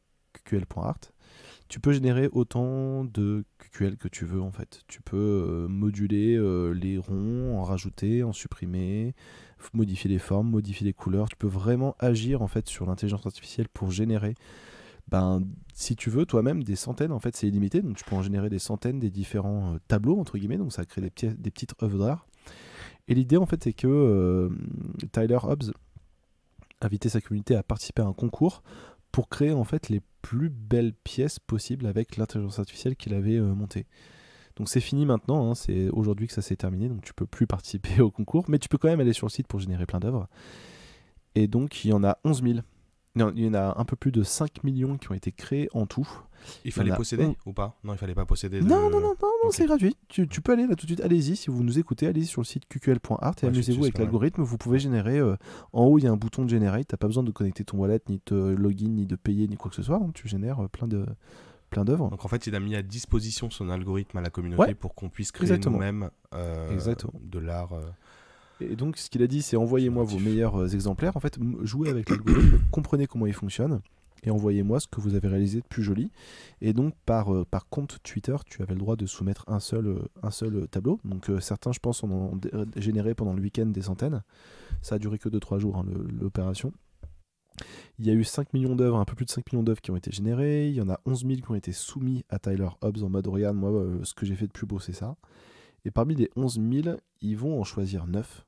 qql.art, tu peux générer autant de QQL que tu veux en fait. Tu peux moduler les ronds, en rajouter, en supprimer, modifier les formes, modifier les couleurs. Tu peux vraiment agir en fait sur l'intelligence artificielle pour générer, si tu veux toi-même, des centaines, en fait c'est illimité, donc tu peux en générer des centaines, des différents tableaux entre guillemets, donc ça crée des petites œuvres d'art. Et l'idée en fait c'est que Tyler Hobbs a invité sa communauté à participer à un concours pour créer en fait les plus belles pièces possibles avec l'intelligence artificielle qu'il avait montée. Donc c'est fini maintenant, hein, c'est aujourd'hui que ça s'est terminé, donc tu peux plus participer au concours, mais tu peux quand même aller sur le site pour générer plein d'œuvres. Et donc il y en a 11 000 Non, il y en a un peu plus de 5 millions qui ont été créés en tout. Il fallait en a posséder on- ou pas? Non, il fallait pas posséder de... Non, Ok. c'est gratuit. Tu peux aller là tout de suite. Allez-y, si vous nous écoutez, allez-y sur le site qql.art et Ouais, amusez-vous avec c'est pas mal. l'algorithme. Vous pouvez générer. En haut, il y a un bouton de generate. T'as pas besoin de connecter ton wallet, ni de login, ni de payer, ni quoi que ce soit. Donc tu génères plein d'œuvres. Donc en fait, il a mis à disposition son algorithme à la communauté Ouais, pour qu'on puisse créer exactement. nous-mêmes Exactement. de l'art. Et donc, ce qu'il a dit, c'est envoyez-moi vos meilleurs exemplaires. En fait, jouez avec l'algorithme, comprenez comment il fonctionne et envoyez-moi ce que vous avez réalisé de plus joli. Et donc, par compte Twitter, tu avais le droit de soumettre un seul tableau. Donc, certains, je pense, en ont généré pendant le week-end des centaines. Ça a duré que 2-3 jours, hein, l'opération. Il y a eu 5 millions d'œuvres, un peu plus de 5 millions d'œuvres qui ont été générées. Il y en a 11 000 qui ont été soumis à Tyler Hobbs en mode regarde, moi, ce que j'ai fait de plus beau, c'est ça. Et parmi les 11 000, ils vont en choisir 9.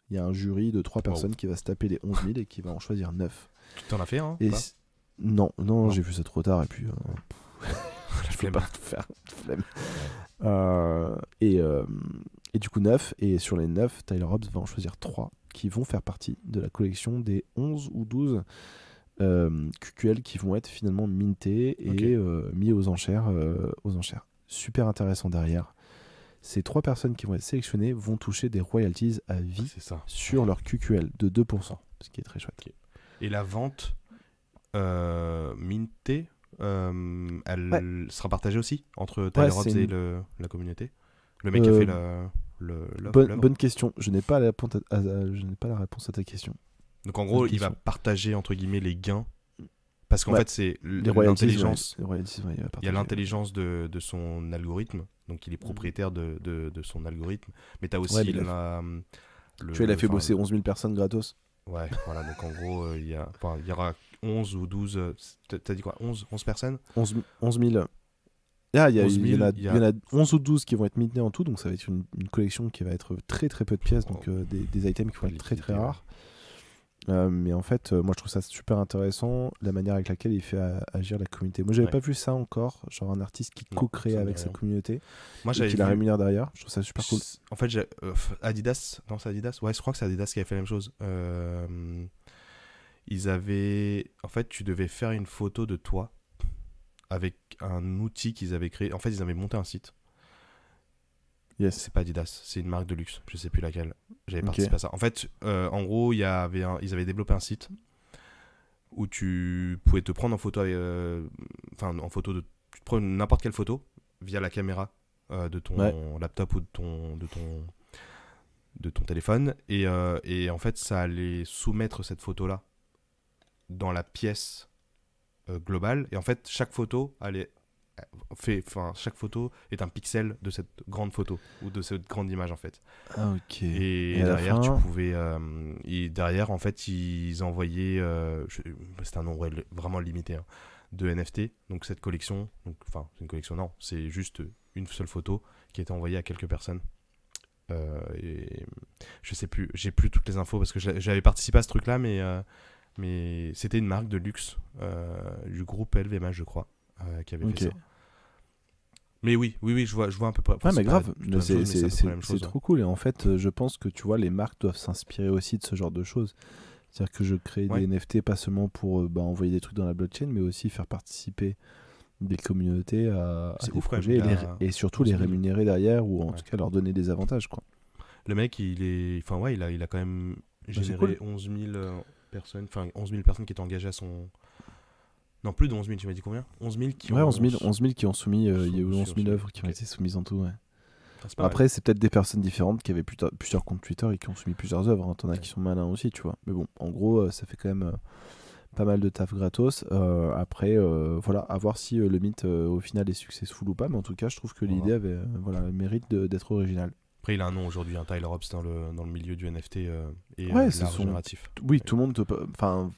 Il y a un jury de 3 personnes qui va se taper les 11 000 et qui va en choisir 9. Tu t'en as fait un? Et Pas non, j'ai vu ça trop tard et puis La je peux flemme. pas tout faire. Flemme. Et du coup 9, et sur les 9, Tyler Hobbs va en choisir 3 qui vont faire partie de la collection des 11 ou 12 QQL qui vont être finalement mintés et mis aux enchères, Super intéressant derrière. Ces 3 personnes qui vont être sélectionnées vont toucher des royalties à vie C'est ça. sur leur QQL de 2%, ce qui est très chouette. Ok. Et la vente mintée, elle sera partagée aussi entre Tyler Hobbs et la communauté? Le mec qui a fait l'œuvre. Bonne question. Je n'ai pas la réponse à ta question. Donc en gros, Bonne il va question. partager entre guillemets les gains. Parce qu'en Ouais. fait, c'est Les royalties, l'intelligence. les royalties, ouais, Il y a partager. l'intelligence de son algorithme. Donc il est propriétaire de son algorithme. Mais tu as aussi Ouais, mais le, tu vois, il a fait enfin, bosser 11 000 personnes gratos. Ouais, voilà. Donc en gros, il y aura 11 ou 12. T'as dit quoi? 11 personnes? 11 000. Ah, il 11 000, y en a 11 ou 12 qui vont être mintés en tout, donc ça va être une collection qui va être très très peu de pièces, donc des items qui vont être très très rares. Mais en fait, moi je trouve ça super intéressant, la manière avec laquelle il fait agir la communauté. Moi j'avais pas vu ça encore, genre un artiste qui Non, co-crée ça me dit avec sa rien. communauté, Moi, et j'avais qui la vu- rémunère derrière. Je trouve ça super cool. En fait, Adidas. Non, c'est Adidas. Ouais, je crois que c'est Adidas qui avait fait la même chose. Ils avaient. En fait, tu devais faire une photo de toi avec un outil qu'ils avaient créé. En fait, ils avaient monté un site. Yes. C'est pas Adidas, c'est une marque de luxe. Je sais plus laquelle. J'avais Ok. participé à ça. En fait, en gros, ils avaient développé un site où tu pouvais te prendre en photo. En photo de. Tu te prends n'importe quelle photo via la caméra de ton laptop ou de ton téléphone. Et en fait, ça allait soumettre cette photo-là dans la pièce globale. Et en fait, chaque photo chaque photo est un pixel de cette grande photo ou de cette grande image en fait. Ah, ok. Et à la derrière, fin- tu pouvais. Et derrière, en fait, ils envoyaient. C'était un nombre vraiment limité hein, de NFT. Donc cette collection, enfin, c'est une collection, non, c'est juste une seule photo qui a été envoyée à quelques personnes. Et je sais plus, j'ai plus toutes les infos parce que j'avais participé à ce truc-là, mais c'était une marque de luxe du groupe LVMH, je crois, qui avait fait ça. Mais oui, je vois un peu près. Ouais, mais grave, c'est trop cool. Et en fait, je pense que tu vois, les marques doivent s'inspirer aussi de ce genre de choses. C'est-à-dire que je crée des NFT pas seulement pour envoyer des trucs dans la blockchain, mais aussi faire participer des communautés à des projets et surtout les rémunérer derrière ou en tout cas leur donner des avantages, quoi. Le mec, il a quand même généré 11 000 personnes, enfin 11 000 personnes qui étaient engagées à son. Non, plus de 11 000, tu m'as dit combien? 11 000 qui ont... 11 000 qui ont soumis, il y a eu 11 000 œuvres qui ont été soumises en tout, ouais. Après, c'est peut-être des personnes différentes qui avaient plusieurs comptes Twitter et qui ont soumis plusieurs œuvres. T'en as qui sont malins aussi, tu vois. Mais bon, en gros, ça fait quand même pas mal de taf gratos. Après, voilà, à voir si le mint au final est successful ou pas. Mais en tout cas, je trouve que l'idée avait le mérite d'être originale. Après, il a un nom aujourd'hui, Tyler Hobbs dans le milieu du NFT et l'art génératif. Oui, tout le monde enfin,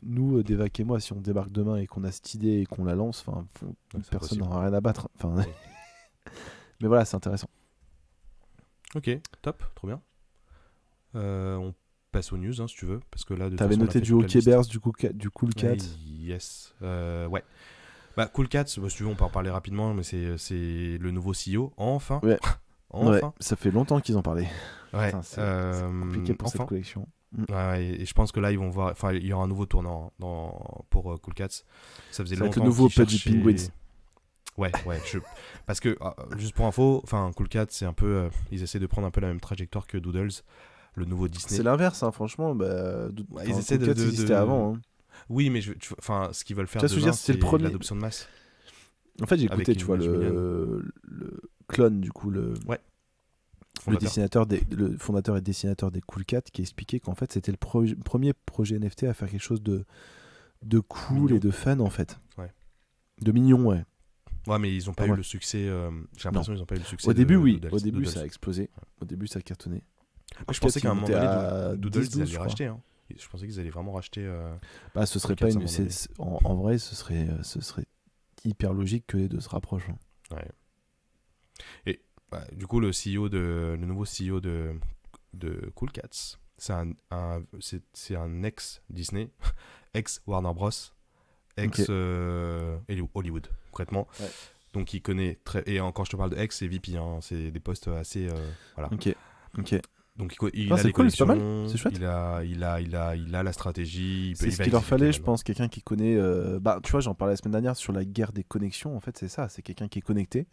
nous, Devac et moi, si on débarque demain et qu'on a cette idée et qu'on la lance, personne n'aura rien à battre. Enfin, mais voilà, c'est intéressant. Ok, top, trop bien. On passe aux news, hein, si tu veux, parce que là, t'avais noté du Hockey Bears, du Cool Cat. Yes, ouais. Bah, Cool Cat, si tu veux, on peut en parler rapidement, mais c'est le nouveau CEO, enfin. Ouais. Enfin. Ouais, ça fait longtemps qu'ils en parlaient. Ouais. Putain, c'est compliqué pour cette collection. Ouais, et je pense que là, ils vont voir. Enfin, il y aura un nouveau tournant pour Cool Cats. Ça faisait Ça va être longtemps le nouveau qu'ils Pudgy cherchaient- Penguins. Ouais. Parce que, juste pour info, Cool Cats, c'est un peu. Ils essaient de prendre un peu la même trajectoire que Doodles, le nouveau Disney. C'est l'inverse, hein, franchement. Ils essaient Cool Cats existait avant. Hein. Oui, mais ce qu'ils veulent faire Tu vois ce que je veux demain, dire, c'était c'est le premier- l'adoption de masse. En fait, j'ai Avec écouté, une tu vois, image le clone, du coup, le Fondateur. le fondateur et dessinateur des Cool Cats, qui expliquait qu'en fait, c'était le premier projet NFT à faire quelque chose de cool Mignon. et de fun, en fait. Ouais. De mignon, ouais. Ouais, mais ils ont pas Ah eu ouais. le succès. J'ai l'impression qu'ils ont pas eu le succès. Au début, de oui. Doodles. Au début, Doodles. ça a explosé. Au début, ça a cartonné. Moi, je pensais qu'à un moment montait donné, à Doodles, 10, ils 12, allaient je crois. racheter. Hein. Je pensais qu'ils allaient vraiment racheter. Bah, ce serait Cool pas Cats, à un une. moment donné. En vrai, ce serait hyper logique que les deux se rapprochent. Hein. Ouais. Et du coup, le nouveau CEO de Cool Cats, c'est un ex Disney, ex Warner Bros, ex Ok. Hollywood, concrètement. Ouais. Donc il connaît très. Et quand je te parle de ex, c'est VP, hein, c'est des postes assez. Voilà. Ok. Donc il Ah, a c'est les cool, c'est pas mal, collections, c'est chouette. il a la stratégie. C'est ce qu'il leur fallait, je pense, quelqu'un qui connaît. Bah, tu vois, j'en parlais la semaine dernière sur la guerre des connexions. En fait, c'est ça. C'est quelqu'un qui est connecté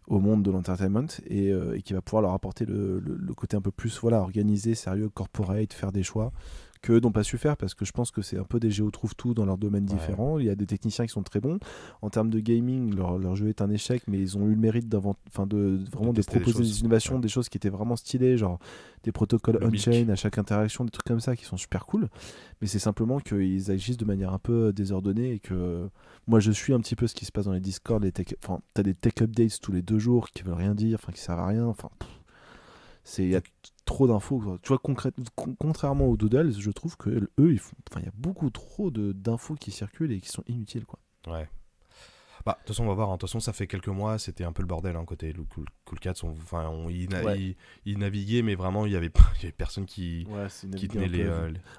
au monde de l'entertainment et qui va pouvoir leur apporter le côté un peu plus organisé, sérieux, corporate, faire des choix qu'eux n'ont pas su faire parce que je pense que c'est un peu des géo-trouve-tout dans leurs domaines différents. Il y a des techniciens qui sont très bons. En termes de gaming, leur jeu est un échec, mais ils ont eu le mérite de tester proposer des innovations, des choses qui étaient vraiment stylées, genre des protocoles Le on-chain Milk. à chaque interaction, des trucs comme ça qui sont super cool. Mais c'est simplement qu'ils agissent de manière un peu désordonnée et que moi je suis un petit peu ce qui se passe dans les Discord, t'as des tech updates tous les 2 jours qui veulent rien dire, qui servent à rien, il y a trop d'infos quoi. Tu vois, contrairement aux Doodles, je trouve que eux il y a beaucoup trop d'infos qui circulent et qui sont inutiles quoi. Ouais. Bah, de toute façon, on va voir. De toute façon, ça fait quelques mois, c'était un peu le bordel côté Cool Cats. Ils naviguaient, mais vraiment, il y avait personne qui tenait les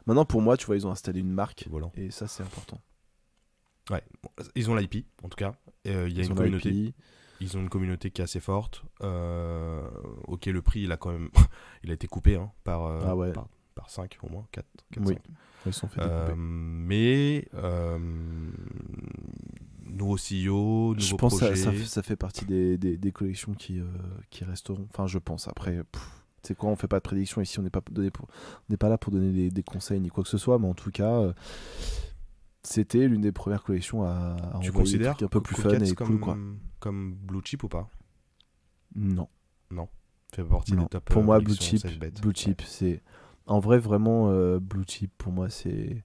Maintenant, pour moi, tu vois, ils ont installé une marque volants. et ça, c'est important. Ouais, ils ont l'IP, en tout cas. Il y a Ils une ont communauté. l'IP. Ils ont une communauté qui est assez forte. Ok, le prix, il a quand même, il a été coupé par 5 au moins, 4 Oui, 5. ils sont fait découper. Mais nouveau CEO, nouveau Je pense projet. que ça fait partie des collections qui resteront. Enfin, je pense. Après, c'est quoi, on fait pas de prédiction ici, on n'est pas là pour donner des conseils ni quoi que ce soit, mais en tout cas, c'était l'une des premières collections à Tu envoyer des considères trucs un peu plus fun et cool, quoi. comme Blue Chip ou pas? Non. Fait partie Non. des top Pour moi, Blue collections Chip, safe bet. c'est en vrai vraiment Blue Chip pour moi c'est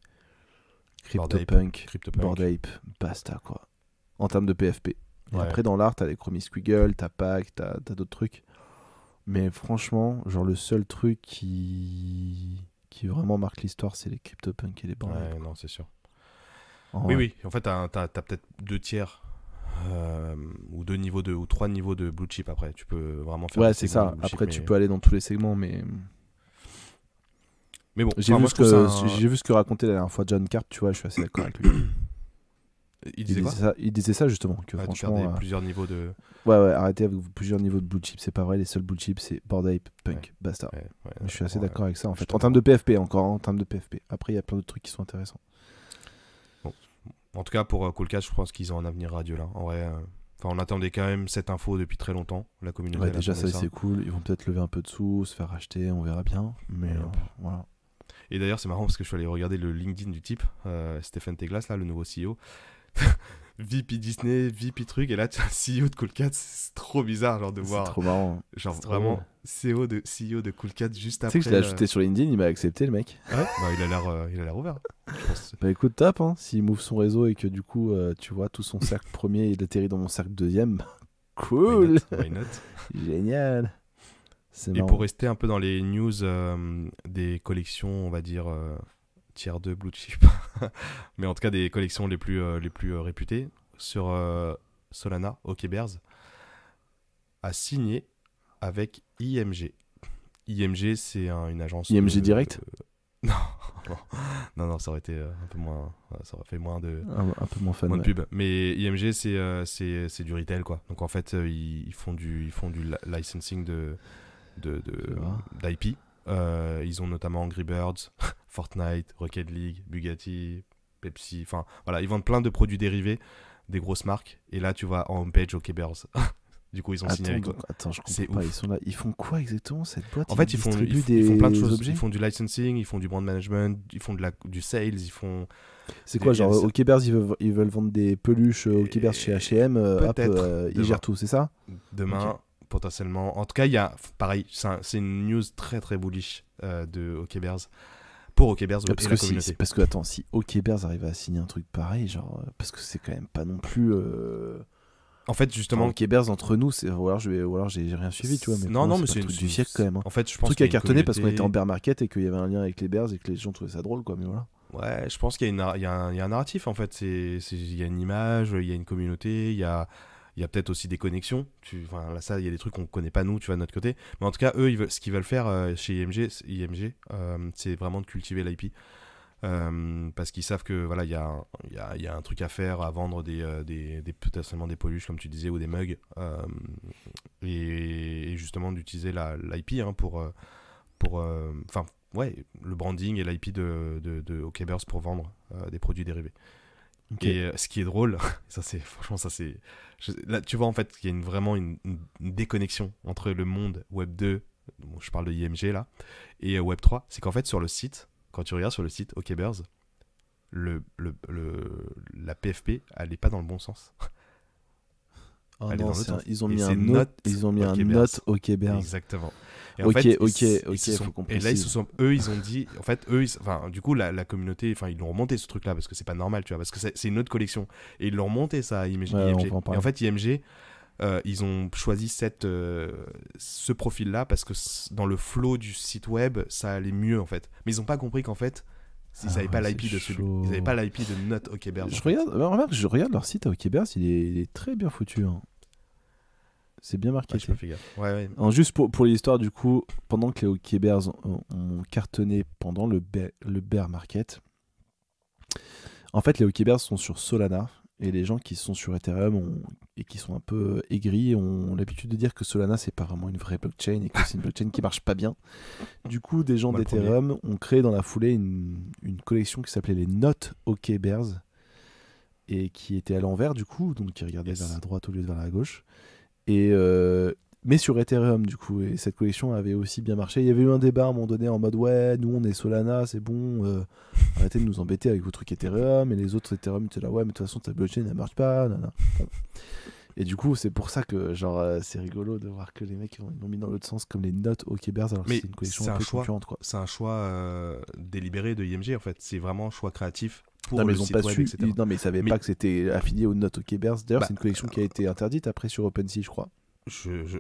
Bored Ape, CryptoPunk, CryptoPunk. Bored Ape, basta quoi. En termes de PFP. Et Ouais. après dans l'art, t'as les Chromie Squiggle, t'as Pack, t'as d'autres trucs. Mais franchement, genre le seul truc qui vraiment marque l'histoire, c'est les CryptoPunk et les Bored Ape. Ouais, non, c'est sûr. En Oui, vrai. oui. En fait, t'as peut-être 2 tiers ou 2 niveaux ou 3 niveaux de Blue Chip après. Tu peux vraiment faire. Ouais, des c'est segments ça. de Blue Chip, Après, mais... tu peux aller dans tous les segments, mais Mais bon, j'ai enfin, vu, moi, je trouve ça j'ai vu ce que racontait la dernière fois John Carp, tu vois, je suis assez d'accord avec lui. Il disait quoi? Il disait ça justement, que De franchement... faire plusieurs niveaux de... Ouais, arrêtez avec plusieurs niveaux de blue chip, c'est pas vrai, les seuls blue chip c'est Bored Ape, Punk, basta. Ouais, Je suis assez ouais. d'accord avec ça en Je fait. suis En termes de PFP encore, en termes de PFP. Après, il y a plein d'autres trucs qui sont intéressants. En tout cas, pour Cool Cats, je pense qu'ils ont un avenir radieux là. En vrai, on attendait quand même cette info depuis très longtemps. La communauté. Ouais, elle déjà attendait ça c'est cool, ils vont peut-être lever un peu de sous, se faire racheter, on verra bien. Mais Ouais, hop. voilà. Et d'ailleurs, c'est marrant parce que je suis allé regarder le LinkedIn du type, Stephen Teglas, là, le nouveau CEO. VP Disney, VP truc, et là, tu as un CEO de Cool Cats. C'est trop bizarre, genre, de C'est voir. trop marrant. Genre, c'est trop vraiment, drôle. CEO de Cool Cats juste Tu après. sais que je l'ai ajouté sur LinkedIn, il m'a accepté le mec. Ouais, bah, il a l'air ouvert. Je pense. Bah écoute, top, hein. S'il move son réseau et que du coup, tu vois, tout son cercle premier, il atterrit dans mon cercle deuxième, cool. Why not? Génial. C'est Et marrant. pour rester un peu dans les news des collections, on va dire tier 2 Blue Chip, mais en tout cas des collections les plus réputées, sur Solana, OK Bears a signé avec IMG. IMG, c'est une agence. IMG Direct Non, ça aurait été un peu moins. Ça aurait fait moins de. Un peu moins fun. Moins de ouais. pub. Mais IMG, c'est du retail, quoi. Donc en fait, ils font du licensing d'IP. Ils ont notamment Angry Birds, Fortnite, Rocket League, Bugatti, Pepsi. Enfin, voilà, ils vendent plein de produits dérivés, des grosses marques. Et là, tu vois, en homepage, OK Bears. Du coup, ils ont signé avec eux. Attends, je C'est comprends pas. ouf. Ils sont là. Ils font quoi exactement cette boîte? En fait, ils font distribuent plein de choses. objets. Ils font du licensing, ils font du brand management, ils font du sales, ils font. C'est quoi, il y a genre des- OK Bears, ils veulent vendre des peluches OK Bears chez H&M, hop, Peut-être, ils demain. gèrent tout, c'est ça? Demain, Ok. potentiellement. En tout cas, il y a, pareil, c'est une news très très bullish de OK Bears. Pour OK Bears Parce et que la communauté. parce que attends, si OK Bears arrive à signer un truc pareil, genre parce que c'est quand même pas non plus. En fait, Enfin, justement. OK Bears entre nous, c'est ou alors j'ai rien suivi, tu vois. Mais Non, pour moi, non, mais c'est pas c'est le truc du siècle quand même. Hein. En fait, je Le pense truc qu'il a y a une cartonné parce qu'on était en communauté. bear market et qu'il y avait un lien avec les Bears et que les gens trouvaient ça drôle, quoi. Mais voilà. Ouais, je pense qu'il y a, il y a un narratif en fait. Il y a une image, il y a une communauté, il y a peut-être aussi des connexions. Enfin, là, ça, il y a des trucs qu'on connaît pas nous, tu vois, de notre côté. Mais en tout cas, eux, ce qu'ils veulent faire chez IMG, c'est vraiment de cultiver l'IP. Parce qu'ils savent que voilà, il y a un truc à faire, à vendre peut-être seulement des peluches, comme tu disais, ou des mugs. Et justement, d'utiliser l'IP hein, enfin, ouais, le branding et l'IP de OK Bears pour vendre des produits dérivés. Ok. Et ce qui est drôle, franchement, là, tu vois, en fait, qu'il y a vraiment une déconnexion entre le monde Web 2, bon, je parle de IMG là, et Web 3. C'est qu'en fait, sur le site, quand tu regardes sur le site OK Bears, la PFP, elle est pas dans le bon sens. Oh Elle est non, dans l'autre sens. ils ont Et mis c'est un note, ils ont mis un OK Bears. note OK Bears. Exactement. Et Ok, fait, ok, ils se faut qu'on et là, précise. eux, ils ont dit, en fait, enfin, du coup, la communauté, enfin, ils l'ont remonté ce truc-là parce que c'est pas normal, tu vois, parce que c'est une autre collection. Et ils l'ont remonté ça à IMG. Ouais, on IMG. va en Et parler. en fait, IMG, ils ont choisi ce profil-là parce que dans le flow du site web, ça allait mieux en fait. Mais ils ont pas compris qu'en fait, ils Ah n'avaient pas ouais, l'IP c'est de celui. chaud. Ils n'avaient pas l'IP de notre OK Bears. Je regarde, remarque, je regarde leur site à OK Bears, il est très bien foutu. Hein. C'est bien Ouais, je marketé. me fais gaffe. Ouais. Alors, juste pour l'histoire, du coup, pendant que les OK Bears ont cartonné pendant le bear market, en fait, les OK Bears sont sur Solana et les gens qui sont sur Ethereum et qui sont un peu aigris ont l'habitude de dire que Solana, c'est pas vraiment une vraie blockchain et que c'est une blockchain qui marche pas bien. Du coup, des gens Moi, le d'Ethereum ont créé dans la foulée une collection qui s'appelait les Not OK Bears et qui était à l'envers, du coup, donc qui regardait Yes. vers la droite au lieu de vers la gauche. Et mais sur Ethereum du coup, et cette collection avait aussi bien marché. Il y avait eu un débat à un moment donné en mode ouais, nous on est Solana, c'est bon, arrêtez de nous embêter avec vos trucs Ethereum. Et les autres Ethereum étaient là ouais, mais de toute façon ta blockchain elle marche pas, nanana. Bon. Et du coup c'est pour ça que genre c'est rigolo de voir que les mecs ils l'ont mis dans l'autre sens comme les notes OK Bears alors que Mais c'est une collection c'est un un peu choix. concurrente quoi. C'est un choix délibéré de IMG en fait. C'est vraiment un choix créatif pour Non mais le ils ont site pas web, su, etc. non mais ils savaient Mais- pas que c'était affilié aux notes OK Bears. D'ailleurs Bah, c'est une collection qui a été interdite après sur OpenSea je crois.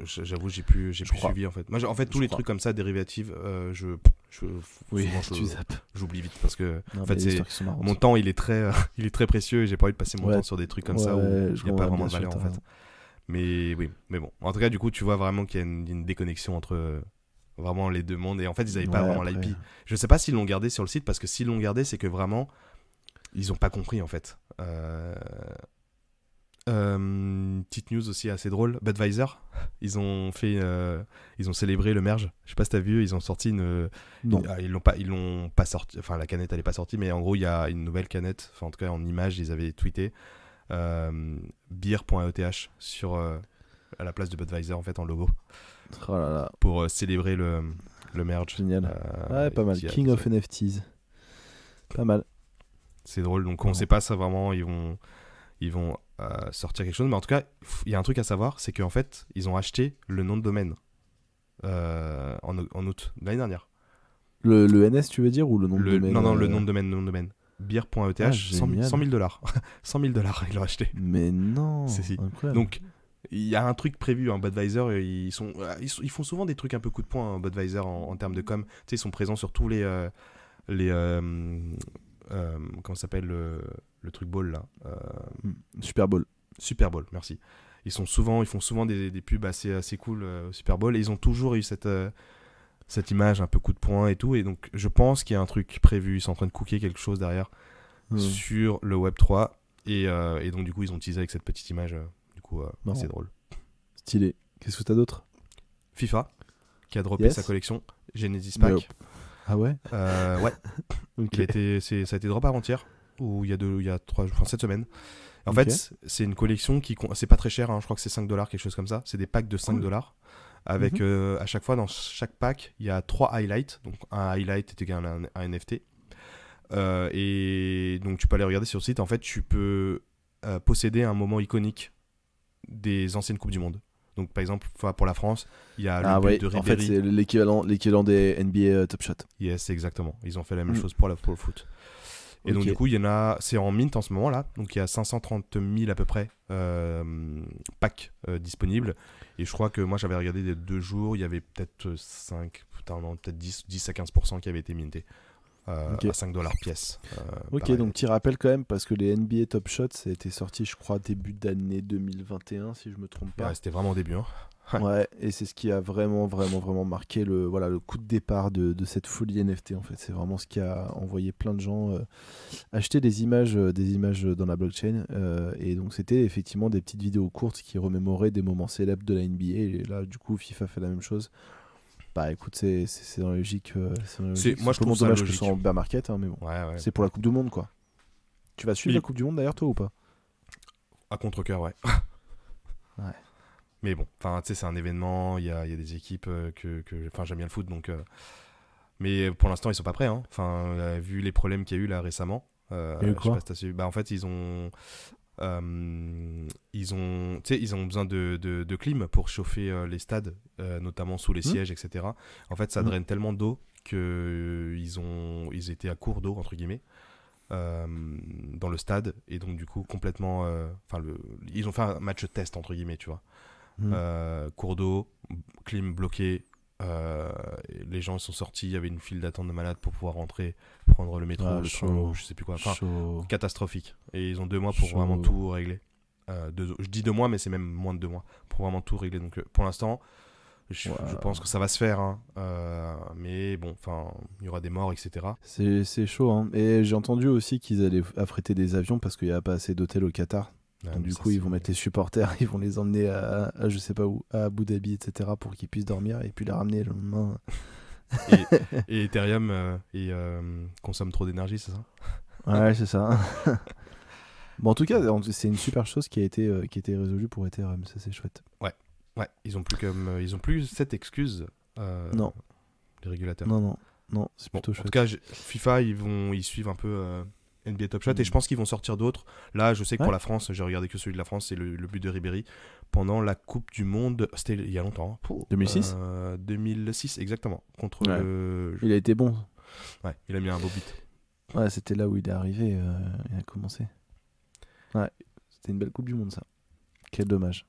J'avoue, j'ai plus crois. suivi en fait. Moi, en fait, tous Je les crois. trucs comme ça, dérivatives, Oui, souvent, tu zappes. j'oublie vite parce que Non, en mais fait, les c'est histoires qui sont marrantes. mon temps, il est très précieux et j'ai pas envie de passer mon Ouais. temps sur des trucs comme Ouais, ça où il je n'y a pas comprends, vraiment bien de sûr, valeur en t'as fait. raison. Mais oui, mais bon. En tout cas, du coup, tu vois vraiment qu'il y a une déconnexion entre vraiment les deux mondes et en fait, ils avaient pas Ouais, vraiment après. l'IP. Je sais pas s'ils l'ont gardé sur le site parce que s'ils l'ont gardé, c'est que vraiment ils ont pas compris en fait. Petite news aussi assez drôle, Budweiser, ils ont célébré le merge. Je sais pas si t'as vu, ils ont sorti Non. ils l'ont pas sorti, enfin la canette elle est pas sortie, mais en gros il y a une nouvelle canette, enfin en tout cas en image ils avaient tweeté beer.eth sur à la place de Budweiser en fait en logo Oh là là, pour célébrer le merge. génial. Ouais, pas mal. King of NFTs. Pas mal. C'est drôle, donc on sait pas ça vraiment, ils vont sortir quelque chose, mais en tout cas, il y a un truc à savoir, c'est qu'en fait, ils ont acheté le nom de domaine en août de l'année dernière. Le NS, tu veux dire, ou le nom de domaine Non, le nom de domaine. Beer.eth, Ah, 100 génial. 000 $. 100 000 $, ils l'ont acheté. Mais non, Si. incroyable. Donc, il y a un truc prévu, Budweiser, ils font souvent des trucs un peu coup de poing, Budweiser, en termes de com. Tu sais, ils sont présents sur tous les comment ça s'appelle le truc ball là Super Bowl. Super Bowl, merci. Ils font souvent des pubs assez cool au Super Bowl et ils ont toujours eu cette image un peu coup de poing et tout, et donc je pense qu'il y a un truc prévu, ils sont en train de cooker quelque chose derrière sur le Web 3 et donc du coup ils ont teasé avec cette petite image, du coup Marrant. c'est drôle. Stylé. Qu'est-ce que t'as d'autre? FIFA qui a droppé Yes. sa collection Genesis Pack. Mais, ah ouais. Ouais. Ok. Ça a été drop avant-hier, ou il y a 3 jours, enfin cette semaine. En Ok. fait, c'est une collection c'est pas très cher, hein, je crois que c'est $5, quelque chose comme ça. C'est des packs de $5. Avec à chaque fois, dans chaque pack, il y a 3 highlights. Donc un highlight est égal à un NFT. Et donc tu peux aller regarder sur le site. En fait, tu peux posséder un moment iconique des anciennes Coupes du Monde. Donc par exemple, pour la France, il y a Ah le but ouais. de En fait, Ribéry. c'est l'équivalent des NBA Top Shot. Yes, exactement. Ils ont fait la même Mm. chose pour le foot. Et donc Ok. du coup, il y en a, c'est en mint en ce moment là, donc il y a 530 000 à peu près packs disponibles. Et je crois que moi j'avais regardé des 2 jours, il y avait peut-être 10 à 15% qui avaient été mintés Ok. à $5 pièce. Ok, pareil. donc petit rappel quand même, parce que les NBA Top Shot, ça a été sorti, je crois, début d'année 2021, si je me trompe pas. Ouais, c'était vraiment au début. Hein. Ouais, et c'est ce qui a vraiment marqué le coup de départ de cette folie NFT, en fait. C'est vraiment ce qui a envoyé plein de gens acheter des images dans la blockchain. Et donc, c'était effectivement des petites vidéos courtes qui remémoraient des moments célèbres de la NBA. Et là, du coup, FIFA fait la même chose. Bah écoute, c'est dans la logique. Moi, je trouve ça dommage que ce logique. soit en bear market, hein, mais bon. Ouais. C'est pour la Coupe du Monde, quoi. Tu vas suivre Oui. la Coupe du Monde d'ailleurs, toi, ou pas? À contre-cœur, ouais. Ouais. Mais bon, enfin, tu sais, c'est un événement, il y a des équipes enfin, j'aime bien le foot, donc... Mais pour l'instant, ils sont pas prêts, hein. Enfin, vu les problèmes qu'il y a eu là récemment, Il y a eu je sais quoi? pas si t'as suivi. Bah, en fait, ils ont besoin de clim pour chauffer les stades, notamment sous les sièges, etc. En fait, ça draine tellement d'eau qu'ils étaient à court d'eau, entre guillemets, dans le stade. Et donc, du coup, complètement... ils ont fait un match test, entre guillemets, tu vois. Cours d'eau, clim bloqué. Les gens sont sortis, il y avait une file d'attente de malades pour pouvoir rentrer, prendre le métro, le train, ou je sais plus quoi. Enfin, catastrophique. Et ils ont 2 mois pour vraiment tout régler. Je dis 2 mois, mais c'est même moins de 2 mois pour vraiment tout régler. Donc pour l'instant, je pense que ça va se faire. Hein. Mais bon, enfin, il y aura des morts, etc. C'est chaud, hein. Et j'ai entendu aussi qu'ils allaient affréter des avions parce qu'il n'y a pas assez d'hôtels au Qatar. Donc du coup, ils vont mettre les supporters, ils vont les emmener à je sais pas où, à Abu Dhabi, etc. pour qu'ils puissent dormir et puis les ramener le lendemain. Et Ethereum consomme trop d'énergie, c'est ça? Ouais, c'est ça. Bon, en tout cas, c'est une super chose qui a été résolue pour Ethereum, ça c'est chouette. Ouais, ils ont plus cette excuse. Non. Les régulateurs. Non, c'est Bon, plutôt en chouette. tout cas, FIFA, ils suivent un peu NBA Top Shot et je pense qu'ils vont sortir d'autres. Là, je sais que pour la France, j'ai regardé que celui de la France, c'est le but de Ribéry pendant la Coupe du Monde. C'était il y a longtemps. Hein. 2006 2006, exactement. Contre le. Il a été bon. Ouais, il a mis un beau but. Ouais, c'était là où il est arrivé, il a commencé. Ouais, c'était une belle Coupe du Monde, ça. Quel dommage.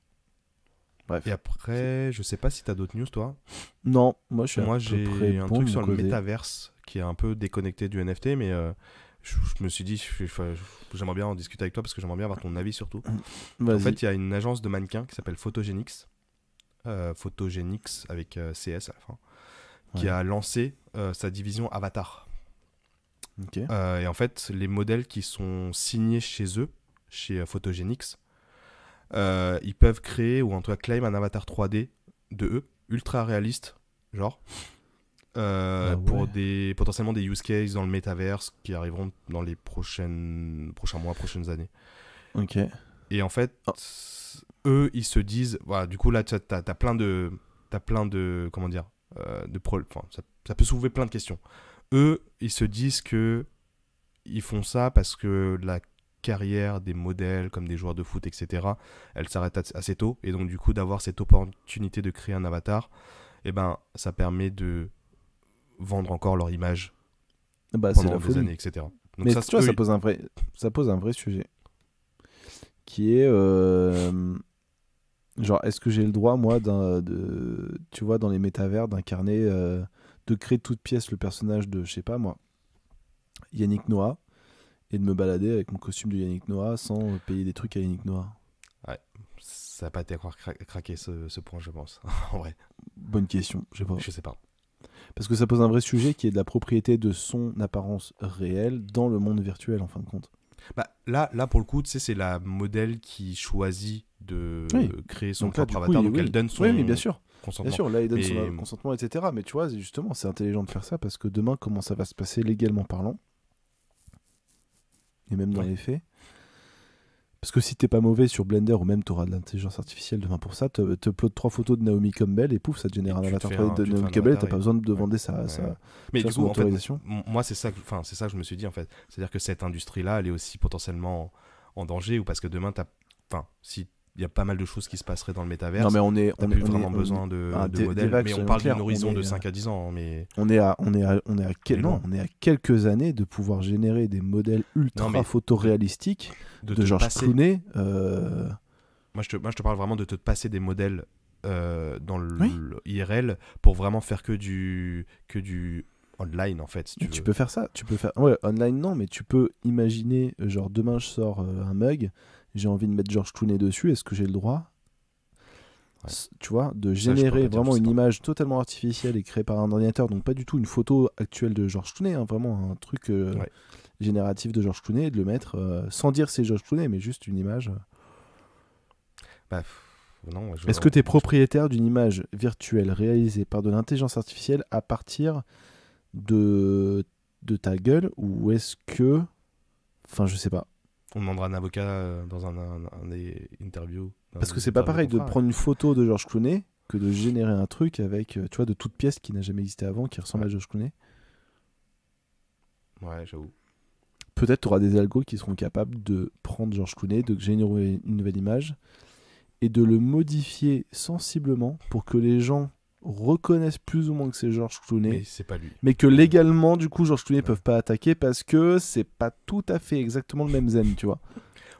Bref. Et après, je sais pas si t'as d'autres news, toi. Non, moi je suis Moi, à peu près j'ai un bon truc de sur mon le côté. métaverse qui est un peu déconnecté du NFT, mais je me suis dit, j'aimerais bien en discuter avec toi parce que j'aimerais bien avoir ton avis surtout. Vas-y. En fait, il y a une agence de mannequins qui s'appelle Photogenics, Photogenics avec CS à la fin, qui a lancé sa division Avatar. Ok. Et en fait, les modèles qui sont signés chez eux, chez Photogenics, ils peuvent créer ou en tout cas claim un avatar 3D de eux, ultra réaliste, genre, pour potentiellement des use cases dans le métaverse qui arriveront dans les prochains mois, prochaines années. Ok. Et en fait, eux, ils se disent, voilà, du coup là, t'as plein de, comment dire, ça peut soulever plein de questions. Eux, ils se disent que ils font ça parce que la carrière des modèles comme des joueurs de foot, etc., elle s'arrête assez tôt. Et donc, du coup, d'avoir cette opportunité de créer un avatar, eh ben, ça permet de vendre encore leur image pendant des années, etc. Donc mais ça, tu vois, ça pose un vrai sujet. Qui est... genre, est-ce que j'ai le droit, moi, tu vois, dans les métavers, d'incarner, de créer de toute pièce le personnage de, je sais pas moi, Yannick Noah, et de me balader avec mon costume de Yannick Noah sans payer des trucs à Yannick Noah? Ouais, ça n'a pas été encore craqué ce point, je pense. En vrai. Bonne question, je sais pas. Je sais pas. Parce que ça pose un vrai sujet qui est de la propriété de son apparence réelle dans le monde virtuel, en fin de compte. Bah, là, pour le coup, tu sais, c'est la modèle qui choisit Oui. créer son Donc là, propre du coup, avatar, donc elle donne son oui, bien sûr. consentement. Bien sûr, là, il donne Mais- son consentement, etc. Mais tu vois, justement, c'est intelligent de faire ça parce que demain, comment ça va se passer légalement parlant, et même dans Ouais. les faits. Parce que si t'es pas mauvais sur Blender ou même t'auras de l'intelligence artificielle demain pour ça, t'uploades 3 photos de Naomi Campbell et pouf, ça te génère Et un tu te avatar fais 3D de tu te fais Naomi un Campbell et avatar t'as pas et- besoin de ouais. demander Ouais. Mais tu vois, du son coup, en fait, autorisation. moi, c'est ça que je me suis dit, en fait. C'est-à-dire que cette industrie-là, elle est aussi potentiellement en danger, ou parce que demain, si il y a pas mal de choses qui se passeraient dans le métaverse, Non, mais on est, t'as on est, plus on vraiment est, besoin on de est- des modèles. vagues, Mais on soyons parle clairs, d'une horizon on de est, 5 à 10 ans, hein, mais... on est à, on est à, on est à quel- loin. non, on est à quelques années de pouvoir générer des modèles ultra mais photoréalistiques de de te George passer- Clooney. Moi, je te parle vraiment de te passer des modèles dans Oui. le IRL pour vraiment faire que du online, en fait, si tu Tu veux. peux faire ça, tu peux faire. Ouais, online non, mais tu peux imaginer, genre demain je sors un mug, j'ai envie de mettre George Clooney dessus, est-ce que j'ai le droit, Ouais. tu vois, de Ça, je peux générer pas dire, vraiment je sais une pas. image totalement artificielle et créée par un ordinateur, donc pas du tout une photo actuelle de George Clooney, hein, vraiment un truc Ouais. génératif de George Clooney, et de le mettre sans dire c'est George Clooney, mais juste une image. Bah, non, Est-ce que tu es propriétaire d'une image virtuelle réalisée par de l'intelligence artificielle à partir de ta gueule, ou est-ce que. Enfin, je sais pas. On demandera un avocat dans un des interviews. Parce que c'est pas pareil de prendre une photo de George Clooney que de générer un truc avec, tu vois, de toute pièce qui n'a jamais existé avant, qui ressemble Ouais. à George Clooney. Ouais, j'avoue. Peut-être tu auras des algos qui seront capables de prendre George Clooney, de générer une nouvelle image et de le modifier sensiblement pour que les gens reconnaissent plus ou moins que c'est George Clooney, Mais c'est pas lui. mais que légalement, du coup, George Clooney peuvent pas attaquer parce que c'est pas tout à fait exactement le même zen, tu vois.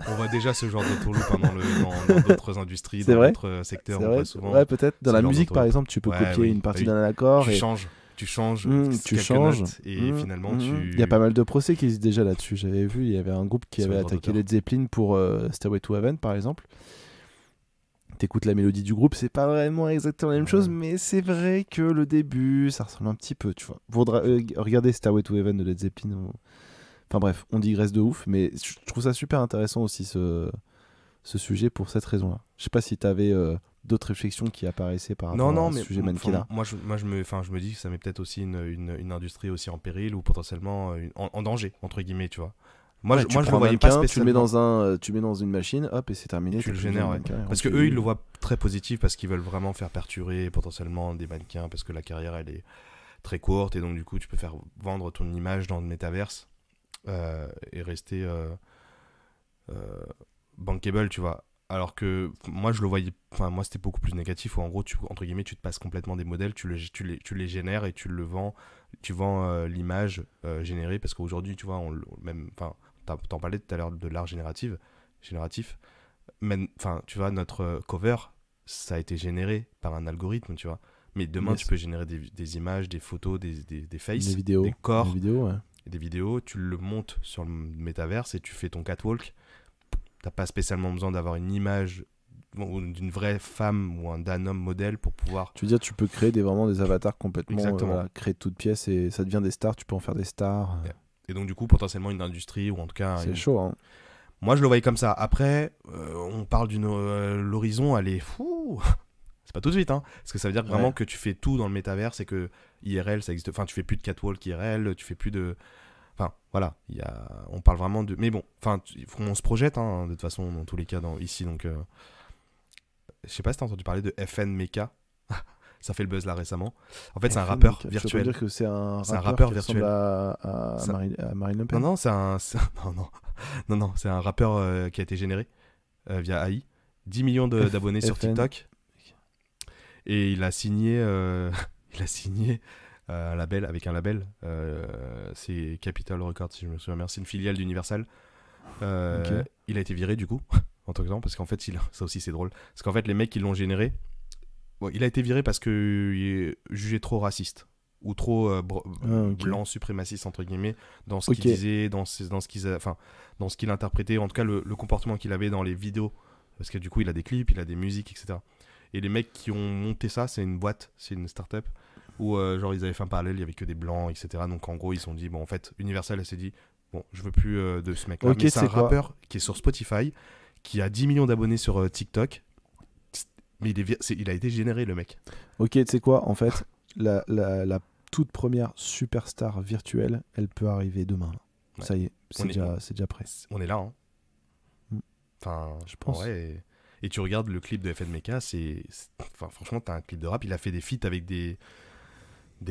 On voit déjà ce genre de tourloupe dans d'autres industries, C'est dans vrai. d'autres secteurs. C'est On vrai. voit souvent. Ouais, peut-être. Dans ce la genre musique, d'auto- par exemple, tu peux Ouais, copier oui, une partie bah oui. d'un accord et Tu changes tu quelques changes. notes et finalement tu. Il y a pas mal de procès qui existent déjà là-dessus. J'avais vu, il y avait un groupe qui Sur avait les droits attaqué d'auteur. Led Zeppelin pour Stairway to Heaven, par exemple. T'écoutes la mélodie du groupe, c'est pas vraiment exactement la même chose, mais c'est vrai que le début, ça ressemble un petit peu, tu vois. Regardez Stairway to Heaven de Led Zeppelin. Enfin bref, on digresse de ouf, mais je trouve ça super intéressant aussi ce sujet pour cette raison-là. Je sais pas si t'avais d'autres réflexions qui apparaissaient par rapport Non, à ce mais sujet mannequin-là. moi, je me dis que ça met peut-être aussi une industrie aussi en péril ou potentiellement en danger, entre guillemets, tu vois. Moi, Ouais, je tu le prends un voyais pas mannequin, spécialement. tu le mets dans une machine, hop, et c'est terminé. Tu t'as le plus besoin génères, de ouais. mannequin, et Parce que tu- eux, ils le voient très positif parce qu'ils veulent vraiment faire perdurer potentiellement des mannequins parce que la carrière, elle est très courte et donc du coup, tu peux faire vendre ton image dans le métaverse et rester bankable, tu vois. Alors que moi, je le voyais, enfin, moi, c'était beaucoup plus négatif où en gros, entre guillemets, tu te passes complètement des modèles, tu les génères et tu le vends, tu vends l'image générée parce qu'aujourd'hui, tu vois, enfin, t'en parlais tout à l'heure de l'art génératif. Enfin, tu vois, notre cover, ça a été généré par un algorithme, tu vois. Mais demain, tu peux générer des images, des photos, des faces, des vidéos, des corps, des vidéos, ouais. et des vidéos. Tu le montes sur le métaverse et tu fais ton catwalk. T'as pas spécialement besoin d'avoir une image d'une vraie femme ou d'un homme modèle pour pouvoir. Tu veux dire, tu peux créer vraiment des avatars complètement Exactement. créés de toutes pièces et ça devient des stars, tu peux en faire des stars. Et donc, du coup, potentiellement une industrie ou en tout cas. C'est chaud, hein. Moi, je le voyais comme ça. Après, on parle d'une. L'horizon, elle est fou. C'est pas tout de suite, hein. Parce que ça veut dire vraiment que tu fais tout dans le métaverse et que IRL, ça existe. Enfin, tu fais plus de catwalk IRL, tu fais plus de. Enfin, voilà. On parle vraiment de. Mais bon, enfin, on se projette, hein, de toute façon, dans tous les cas, ici. Donc, je sais pas si t'as entendu parler de FN Mecha. Ça fait le buzz là récemment. En fait, c'est un rappeur virtuel. Tu veux dire que c'est un rappeur qui virtuel. ressemble à Marine Le Pen? Non, non, c'est un rappeur qui a été généré via AI. 10 millions d'abonnés sur TikTok. Et il a signé, un label, avec un label. C'est Capitol Records, si je me souviens bien. C'est une filiale d'Universal. Il a été viré du coup, en tant que temps, parce qu'en fait, ça aussi c'est drôle. Parce qu'en fait, les mecs qui l'ont généré, il a été viré parce qu'il est jugé trop raciste ou trop blanc suprémaciste entre guillemets dans ce qu'il disait, dans ce qu'il interprétait, en tout cas le comportement qu'il avait dans les vidéos, parce que du coup il a des clips, il a des musiques, etc. Et les mecs qui ont monté ça, c'est une boîte, c'est une start-up où genre ils avaient fait un parallèle, il y avait que des blancs, etc. Donc en gros ils se sont dit bon, en fait Universal elle s'est dit bon, je veux plus de ce mec là, mais c'est un rappeur qui est sur Spotify, qui a 10 millions d'abonnés sur TikTok. Mais il a été généré, le mec. Ok, tu sais quoi, en fait, la toute première superstar virtuelle, elle peut arriver demain. Ouais. Ça y est, c'est déjà prêt. On est là, hein. Enfin, je pense. Ouais, et tu regardes le clip de FN Meka, enfin, franchement, t'as un clip de rap. Il a fait des feats avec des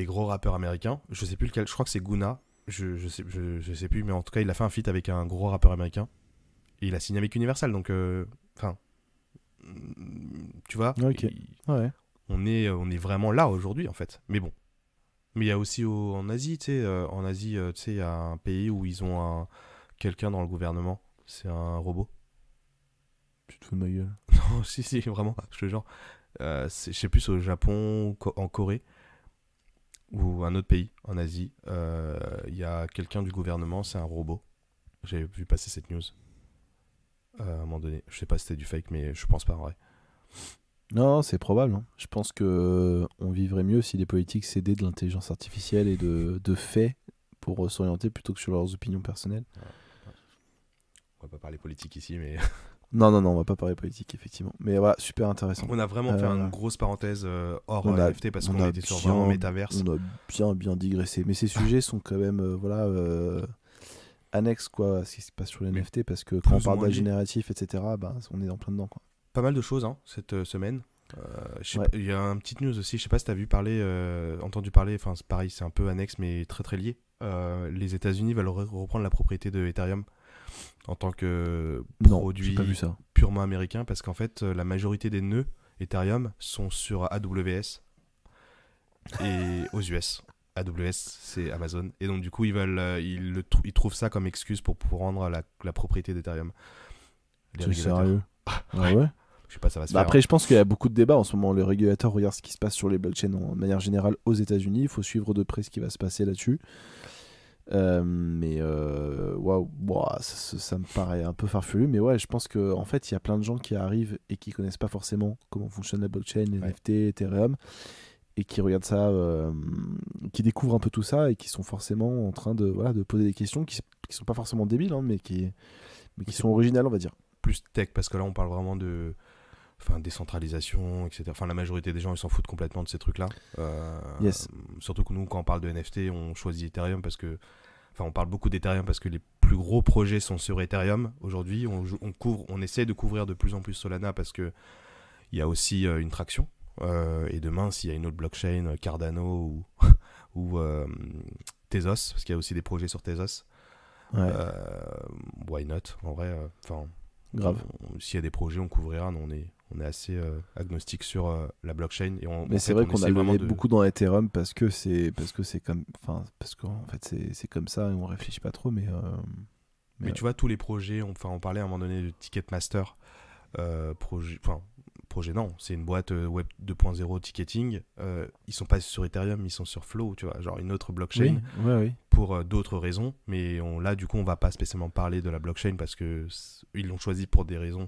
gros rappeurs américains. Je sais plus lequel, je crois que c'est Guna. Je sais plus, mais en tout cas, il a fait un feat avec un gros rappeur américain. Et il a signé avec Universal, donc, enfin, tu vois, Ok. Ouais. on est vraiment là aujourd'hui, en fait. Mais bon. Mais il y a aussi en Asie, tu sais, il y a un pays où ils ont quelqu'un dans le gouvernement. C'est un robot. Tu te fous de ma gueule. Non, si, vraiment, je te jure. Je sais plus, au Japon, en Corée, ou un autre pays, en Asie. Il y a quelqu'un du gouvernement, c'est un robot. J'ai vu passer cette news. À un moment donné. Je sais pas si c'était du fake, mais je pense pas, en vrai. Non, c'est probable. Hein. Je pense que on vivrait mieux si les politiques cédaient de l'intelligence artificielle et de faits pour s'orienter plutôt que sur leurs opinions personnelles. On va pas parler politique ici, mais... Non, on va pas parler politique, effectivement. Mais voilà, super intéressant. On a vraiment fait une grosse parenthèse hors NFT parce qu'on était sur vraiment métaverse. On a bien digressé. Mais ces sujets sont quand même annexes quoi, à ce qui se passe sur les NFT parce que quand on parle d'âge génératif, etc., bah, on est en plein dedans. Quoi. Pas mal de choses cette semaine. Il y a une petite news aussi, je sais pas si tu as entendu parler, enfin c'est pareil, c'est un peu annexe mais très très lié. Les États-Unis veulent reprendre la propriété de Ethereum en tant que produit purement américain parce qu'en fait la majorité des nœuds Ethereum sont sur AWS et aux US. AWS c'est Amazon et donc du coup ils trouvent ça comme excuse pour prendre la propriété d'Ethereum. C'est sérieux? Ah ouais. Je sais pas, ça va se faire. Après, je pense qu'il y a beaucoup de débats en ce moment. Les régulateurs regardent ce qui se passe sur les blockchains en manière générale aux États-Unis. Il faut suivre de près ce qui va se passer là-dessus. Waouh, ça me paraît un peu farfelu. Mais ouais, je pense qu'en fait, il y a plein de gens qui arrivent et qui connaissent pas forcément comment fonctionne la blockchain, les NFT, Ethereum, et qui regardent ça, qui découvrent un peu tout ça et qui sont forcément en train de poser des questions qui sont pas forcément débiles, hein, mais qui sont originales, on va dire. Plus tech, parce que là, on parle vraiment de décentralisation, etc. Enfin, la majorité des gens, ils s'en foutent complètement de ces trucs-là. Yes. Surtout que nous, quand on parle de NFT, on choisit Ethereum parce que... Enfin, on parle beaucoup d'Ethereum parce que les plus gros projets sont sur Ethereum. Aujourd'hui, on essaie de couvrir de plus en plus Solana parce que il y a aussi une traction. Et demain, s'il y a une autre blockchain, Cardano ou Tezos, parce qu'il y a aussi des projets sur Tezos, why not, en vrai, grave. S'il y a des projets, on couvrira. Nous, on est assez agnostique sur la blockchain. Mais c'est vrai qu'on a levé beaucoup dans Ethereum parce qu'en fait c'est comme ça et on réfléchit pas trop. Mais tu vois, tous les projets, on parlait à un moment donné de Ticketmaster. Projet non, c'est une boîte web 2.0 ticketing. Ils sont pas sur Ethereum, ils sont sur Flow, tu vois, genre une autre blockchain. Oui. Pour d'autres raisons, mais là du coup on va pas spécialement parler de la blockchain parce que ils l'ont choisi pour des raisons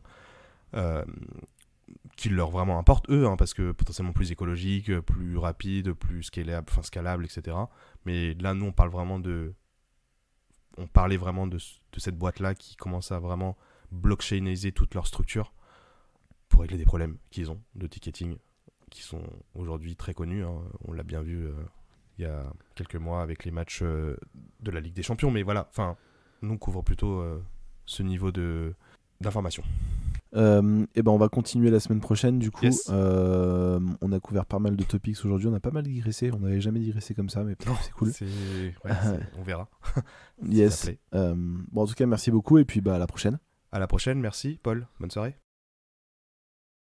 qui leur vraiment importent eux, hein, parce que potentiellement plus écologique, plus rapide, plus scalable, etc. Mais là nous on parlait vraiment de cette boîte là qui commence à vraiment blockchainiser toute leur structure pour régler des problèmes qu'ils ont de ticketing qui sont aujourd'hui très connus, hein. On l'a bien vu il y a quelques mois avec les matchs de la Ligue des Champions, mais voilà, enfin, nous on couvre plutôt ce niveau d'information. Et on va continuer la semaine prochaine du coup. Yes. On a couvert pas mal de topics aujourd'hui, on a pas mal digressé, on n'avait jamais digressé comme ça, mais c'est cool. On verra. Yes. En tout cas merci beaucoup et puis à la prochaine. À la prochaine, merci Paul, bonne soirée.